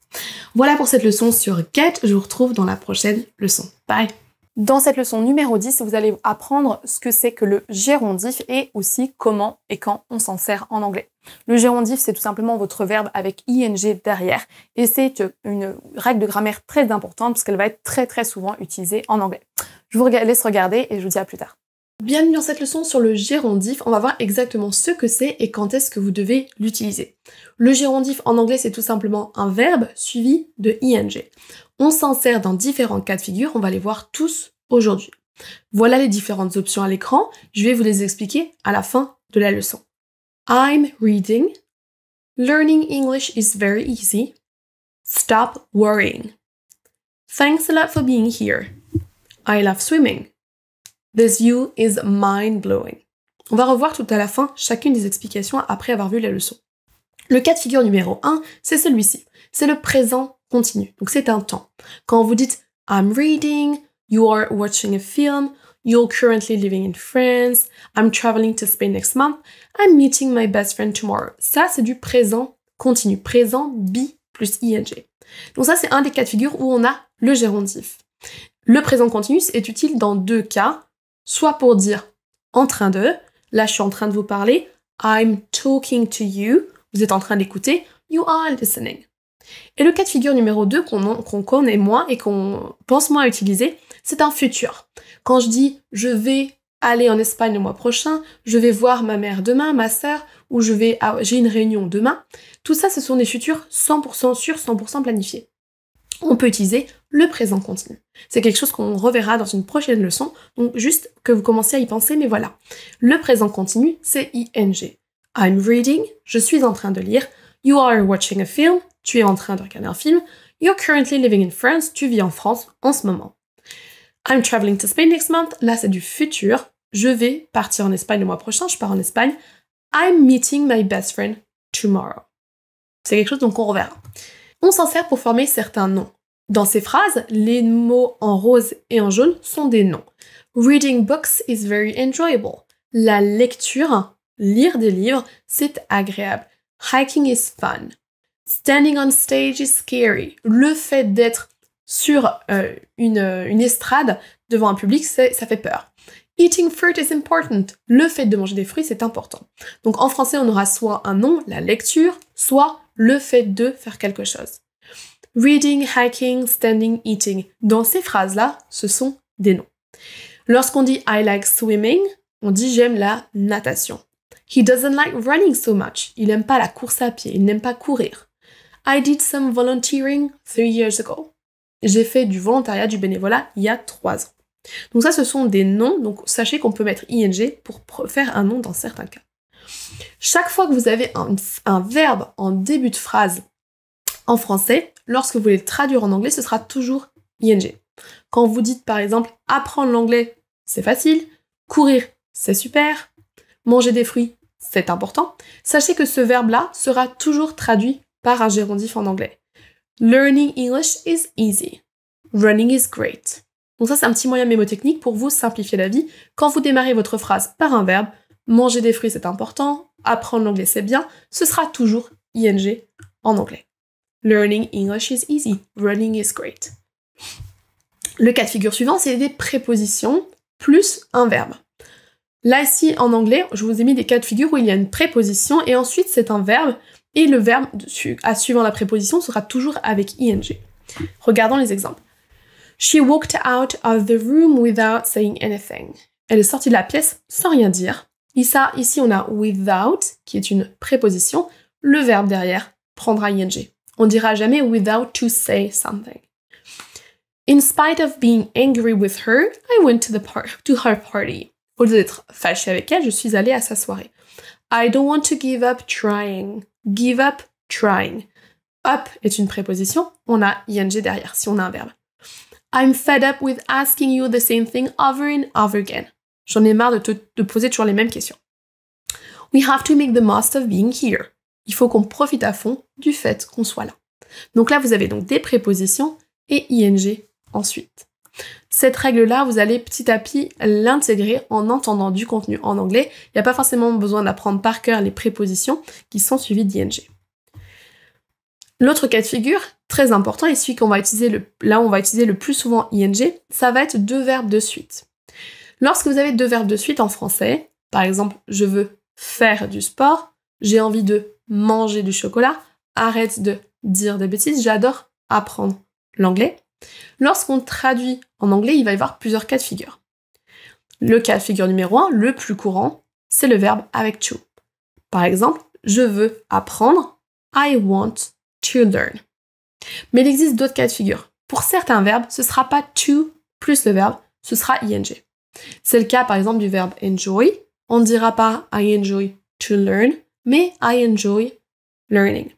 Voilà pour cette leçon sur get, je vous retrouve dans la prochaine leçon. Bye! Dans cette leçon numéro 10, vous allez apprendre ce que c'est que le gérondif et aussi comment et quand on s'en sert en anglais. Le gérondif, c'est tout simplement votre verbe avec ing derrière et c'est une règle de grammaire très importante parce qu'elle va être très très souvent utilisée en anglais. Je vous laisse regarder et je vous dis à plus tard. Bienvenue dans cette leçon sur le gérondif. On va voir exactement ce que c'est et quand est-ce que vous devez l'utiliser. Le gérondif en anglais, c'est tout simplement un verbe suivi de ing. On s'en sert dans différents cas de figure, on va les voir tous aujourd'hui. Voilà les différentes options à l'écran, je vais vous les expliquer à la fin de la leçon. I'm reading. Learning English is very easy. Stop worrying. Thanks a lot for being here. I love swimming. This view is mind-blowing. On va revoir tout à la fin chacune des explications après avoir vu la leçon. Le cas de figure numéro 1, c'est celui-ci. C'est le présent continu. Donc c'est un temps. Quand vous dites I'm reading, you are watching a film, you're currently living in France, I'm traveling to Spain next month, I'm meeting my best friend tomorrow. Ça, c'est du présent continu. Présent be plus ing. Donc ça, c'est un des cas de figure où on a le gérondif. Le présent continu est utile dans deux cas, soit pour dire en train de, là je suis en train de vous parler, I'm talking to you, vous êtes en train d'écouter, you are listening. Et le cas de figure numéro 2 qu'on connaît moins et qu'on pense moins à utiliser, c'est un futur. Quand je dis je vais aller en Espagne le mois prochain, je vais voir ma mère demain, ma sœur, ou j'ai une réunion demain, tout ça ce sont des futurs 100% sûrs, 100% planifiés. On peut utiliser le présent continu. C'est quelque chose qu'on reverra dans une prochaine leçon, donc juste que vous commenciez à y penser, mais voilà. Le présent continu, c'est ing. I'm reading, je suis en train de lire. You are watching a film, tu es en train de regarder un film. You're currently living in France, tu vis en France en ce moment. I'm traveling to Spain next month, là c'est du futur. Je vais partir en Espagne le mois prochain, je pars en Espagne. I'm meeting my best friend tomorrow. C'est quelque chose donc qu'on reverra. On s'en sert pour former certains noms. Dans ces phrases, les mots en rose et en jaune sont des noms. Reading books is very enjoyable. La lecture, lire des livres, c'est agréable. Hiking is fun. Standing on stage is scary. Le fait d'être sur une estrade devant un public, ça fait peur. Eating fruit is important. Le fait de manger des fruits, c'est important. Donc en français, on aura soit un nom, la lecture, soit le fait de faire quelque chose. Reading, hiking, standing, eating. Dans ces phrases-là, ce sont des noms. Lorsqu'on dit I like swimming, on dit j'aime la natation. He doesn't like running so much. Il n'aime pas la course à pied, il n'aime pas courir. I did some volunteering 3 years ago. J'ai fait du volontariat, du bénévolat il y a 3 ans. Donc ça, ce sont des noms, donc sachez qu'on peut mettre ing pour faire un nom dans certains cas. Chaque fois que vous avez un verbe en début de phrase en français, lorsque vous voulez le traduire en anglais, ce sera toujours ing. Quand vous dites par exemple apprendre l'anglais, c'est facile, courir, c'est super, manger des fruits, c'est important, sachez que ce verbe-là sera toujours traduit par un gérondif en anglais. Learning English is easy. Running is great. Donc ça, c'est un petit moyen mémotechnique pour vous simplifier la vie. Quand vous démarrez votre phrase par un verbe, manger des fruits, c'est important, apprendre l'anglais, c'est bien, ce sera toujours ing en anglais. Learning English is easy. Running is great. Le cas de figure suivant, c'est des prépositions plus un verbe. Là, ici, en anglais, je vous ai mis des cas de figure où il y a une préposition et ensuite c'est un verbe et le verbe suivant la préposition sera toujours avec ing. Regardons les exemples. She walked out of the room without saying anything. Elle est sortie de la pièce sans rien dire. Ici, on a without, qui est une préposition. Le verbe derrière prendra ing. On dira jamais without to say something. In spite of being angry with her, I went to her party. Au lieu d'être fâchée avec elle, je suis allée à sa soirée. I don't want to give up trying. Give up trying. Up est une préposition, on a ing derrière, si on a un verbe. I'm fed up with asking you the same thing over and over again. J'en ai marre de poser toujours les mêmes questions. We have to make the most of being here. Il faut qu'on profite à fond du fait qu'on soit là. Donc là, vous avez donc des prépositions et ing ensuite. Cette règle-là, vous allez petit à petit l'intégrer en entendant du contenu en anglais. Il n'y a pas forcément besoin d'apprendre par cœur les prépositions qui sont suivies d'ing. L'autre cas de figure, très important, et celui qu'on va utiliser on va utiliser le plus souvent ing, ça va être 2 verbes de suite. Lorsque vous avez 2 verbes de suite en français, par exemple, je veux faire du sport, j'ai envie de manger du chocolat, arrête de dire des bêtises, j'adore apprendre l'anglais. Lorsqu'on traduit en anglais, il va y avoir plusieurs cas de figure. Le cas de figure numéro 1, le plus courant, c'est le verbe avec to. Par exemple, je veux apprendre, I want to learn. Mais il existe d'autres cas de figure. Pour certains verbes, ce ne sera pas to plus le verbe, ce sera ing. C'est le cas par exemple du verbe enjoy. On ne dira pas I enjoy to learn, mais I enjoy learning.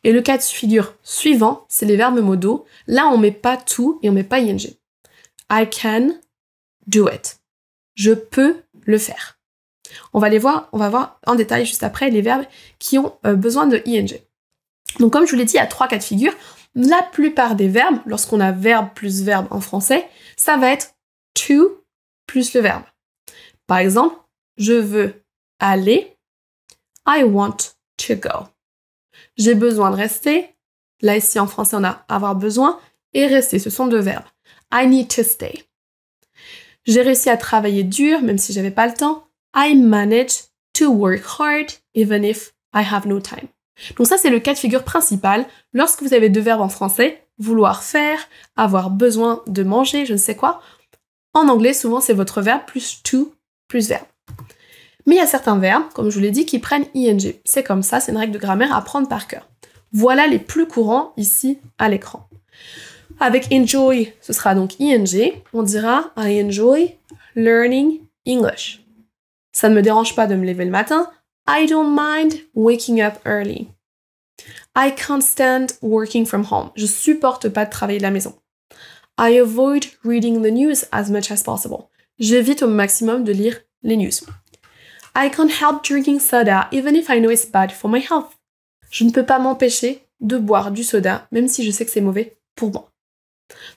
Et le cas de figure suivant, c'est les verbes modaux. Là, on ne met pas to et on ne met pas ing. I can do it. Je peux le faire. On va voir en détail juste après les verbes qui ont besoin de ing. Donc comme je vous l'ai dit, il y a 3 cas de figure. La plupart des verbes, lorsqu'on a verbe plus verbe en français, ça va être to plus le verbe. Par exemple, je veux aller, I want to go. J'ai besoin de rester, là ici en français on a avoir besoin, et rester, ce sont 2 verbes. I need to stay. J'ai réussi à travailler dur, même si j'avais pas le temps. I managed to work hard, even if I have no time. Donc ça, c'est le cas de figure principal. Lorsque vous avez 2 verbes en français, vouloir faire, avoir besoin de manger, je ne sais quoi. En anglais, souvent, c'est votre verbe plus to plus verbe. Mais il y a certains verbes, comme je vous l'ai dit, qui prennent ing. C'est comme ça, c'est une règle de grammaire à prendre par cœur. Voilà les plus courants ici à l'écran. Avec enjoy, ce sera donc ing. On dira I enjoy learning English. Ça ne me dérange pas de me lever le matin. I don't mind waking up early. I can't stand working from home. Je supporte pas de travailler de la maison. I avoid reading the news as much as possible. J'évite au maximum de lire les news. I can't help drinking soda even if I know it's bad for my health. Je ne peux pas m'empêcher de boire du soda même si je sais que c'est mauvais pour moi.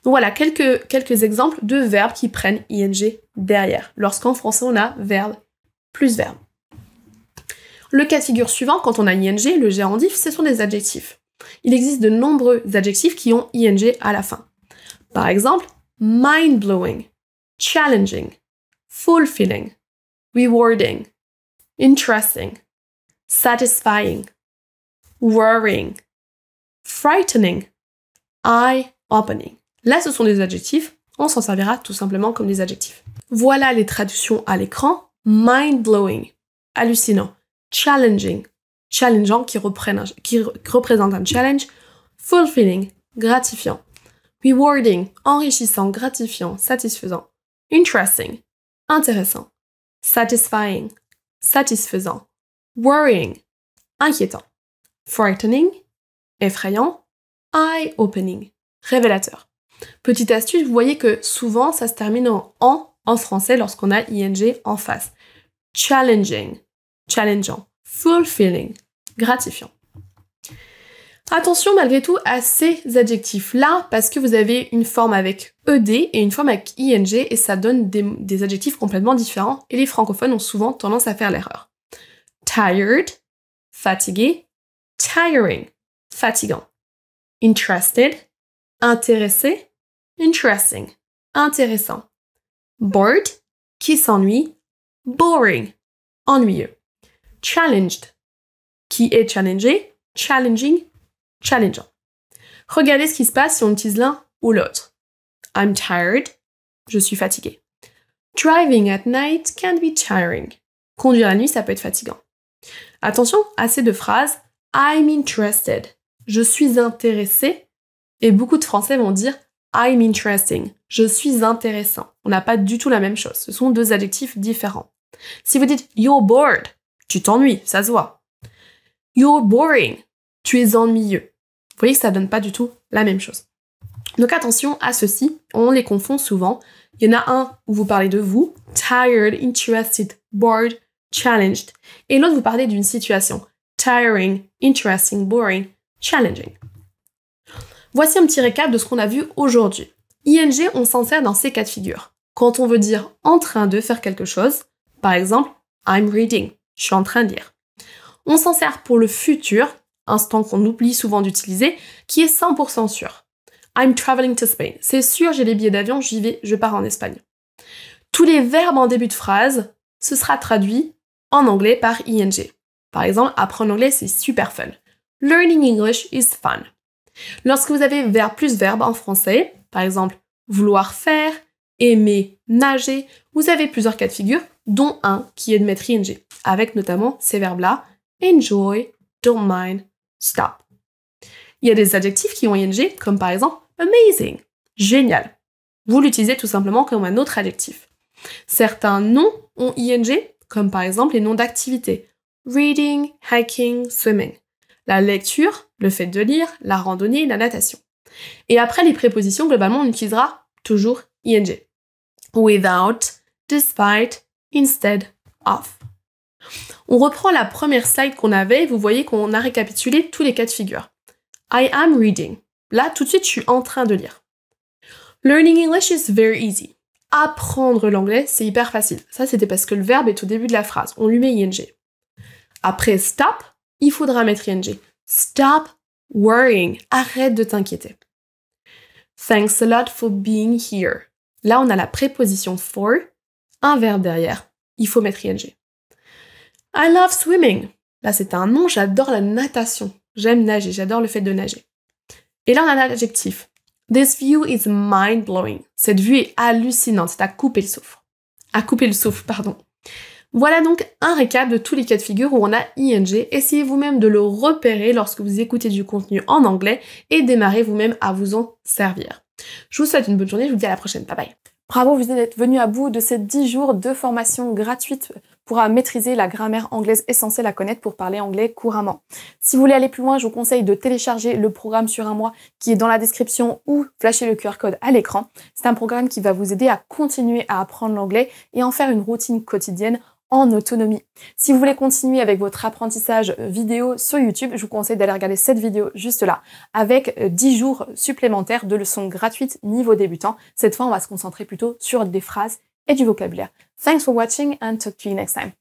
Donc voilà, quelques exemples de verbes qui prennent ing derrière. Lorsqu'en français on a verbe plus verbe. Le cas de figure suivant, quand on a ing, le gérondif, ce sont des adjectifs. Il existe de nombreux adjectifs qui ont ing à la fin. Par exemple, mind-blowing, challenging, fulfilling, rewarding, interesting, satisfying, worrying, frightening, eye-opening. Là, ce sont des adjectifs, on s'en servira tout simplement comme des adjectifs. Voilà les traductions à l'écran. Mind-blowing, hallucinant. Challenging, challengeant qui représente un challenge. Fulfilling, gratifiant. Rewarding, enrichissant, gratifiant, satisfaisant. Interesting, intéressant. Satisfying, satisfaisant. Worrying, inquiétant. Frightening, effrayant. Eye-opening, révélateur. Petite astuce, vous voyez que souvent ça se termine en français lorsqu'on a ing en face. Challenging, challengeant. Fulfilling, gratifiant. Attention malgré tout à ces adjectifs-là, parce que vous avez une forme avec ed et une forme avec ing, et ça donne des adjectifs complètement différents, et les francophones ont souvent tendance à faire l'erreur. Tired, fatigué. Tiring, fatigant. Interested, intéressé. Interesting, intéressant. Bored, qui s'ennuie. Boring, ennuyeux. Challenged, qui est challengé. Challenging, challengeant. Regardez ce qui se passe si on utilise l'un ou l'autre. I'm tired, je suis fatigué. Driving at night can be tiring. Conduire la nuit, ça peut être fatigant. Attention à ces 2 phrases. I'm interested, je suis intéressé. Et beaucoup de Français vont dire I'm interesting, je suis intéressant. On n'a pas du tout la même chose. Ce sont 2 adjectifs différents. Si vous dites you're bored, tu t'ennuies, ça se voit. You're boring, tu es ennuyeux. Vous voyez que ça donne pas du tout la même chose. Donc attention à ceci, on les confond souvent. Il y en a un où vous parlez de vous, tired, interested, bored, challenged. Et l'autre, vous parlez d'une situation, tiring, interesting, boring, challenging. Voici un petit récap de ce qu'on a vu aujourd'hui. ING, on s'en sert dans ces cas de figure. Quand on veut dire en train de faire quelque chose, par exemple, I'm reading, je suis en train de lire. On s'en sert pour le futur, instant qu'on oublie souvent d'utiliser, qui est 100% sûr. I'm traveling to Spain. C'est sûr, j'ai les billets d'avion, j'y vais, je pars en Espagne. Tous les verbes en début de phrase, ce sera traduit en anglais par ING. Par exemple, apprendre l'anglais, c'est super fun. Learning English is fun. Lorsque vous avez verbe plus verbe en français, par exemple, vouloir faire, aimer nager, vous avez plusieurs cas de figure, dont un qui est de mettre ing, avec notamment ces verbes-là, enjoy, don't mind, stop. Il y a des adjectifs qui ont ing, comme par exemple amazing, génial. Vous l'utilisez tout simplement comme un autre adjectif. Certains noms ont ing, comme par exemple les noms d'activités, reading, hiking, swimming. La lecture, le fait de lire, la randonnée, la natation. Et après les prépositions, globalement, on utilisera toujours ing. Without, despite, instead of. On reprend la première slide qu'on avait et vous voyez qu'on a récapitulé tous les cas de figure. I am reading. Là, tout de suite, je suis en train de lire. Learning English is very easy. Apprendre l'anglais, c'est hyper facile. Ça, c'était parce que le verbe est au début de la phrase. On lui met ing. Après stop, il faudra mettre ing. Stop worrying. Arrête de t'inquiéter. Thanks a lot for being here. Là, on a la préposition for, un verbe derrière. Il faut mettre ing. I love swimming. Là, c'est un nom, j'adore la natation. J'aime nager, j'adore le fait de nager. Et là, on a l'adjectif. This view is mind-blowing. Cette vue est hallucinante, c'est à couper le souffle. À couper le souffle, pardon. Voilà donc un récap de tous les cas de figure où on a ing. Essayez vous-même de le repérer lorsque vous écoutez du contenu en anglais et démarrez vous-même à vous en servir. Je vous souhaite une bonne journée, je vous dis à la prochaine. Bye bye. Bravo, vous êtes venu à bout de ces 10 jours de formation gratuite pour maîtriser la grammaire anglaise essentielle à connaître pour parler anglais couramment. Si vous voulez aller plus loin, je vous conseille de télécharger le programme sur un mois qui est dans la description ou flasher le QR code à l'écran. C'est un programme qui va vous aider à continuer à apprendre l'anglais et en faire une routine quotidienne en autonomie. Si vous voulez continuer avec votre apprentissage vidéo sur YouTube, je vous conseille d'aller regarder cette vidéo juste là, avec 10 jours supplémentaires de leçons gratuites niveau débutant. Cette fois, on va se concentrer plutôt sur des phrases et du vocabulaire. Thanks for watching and talk to you next time.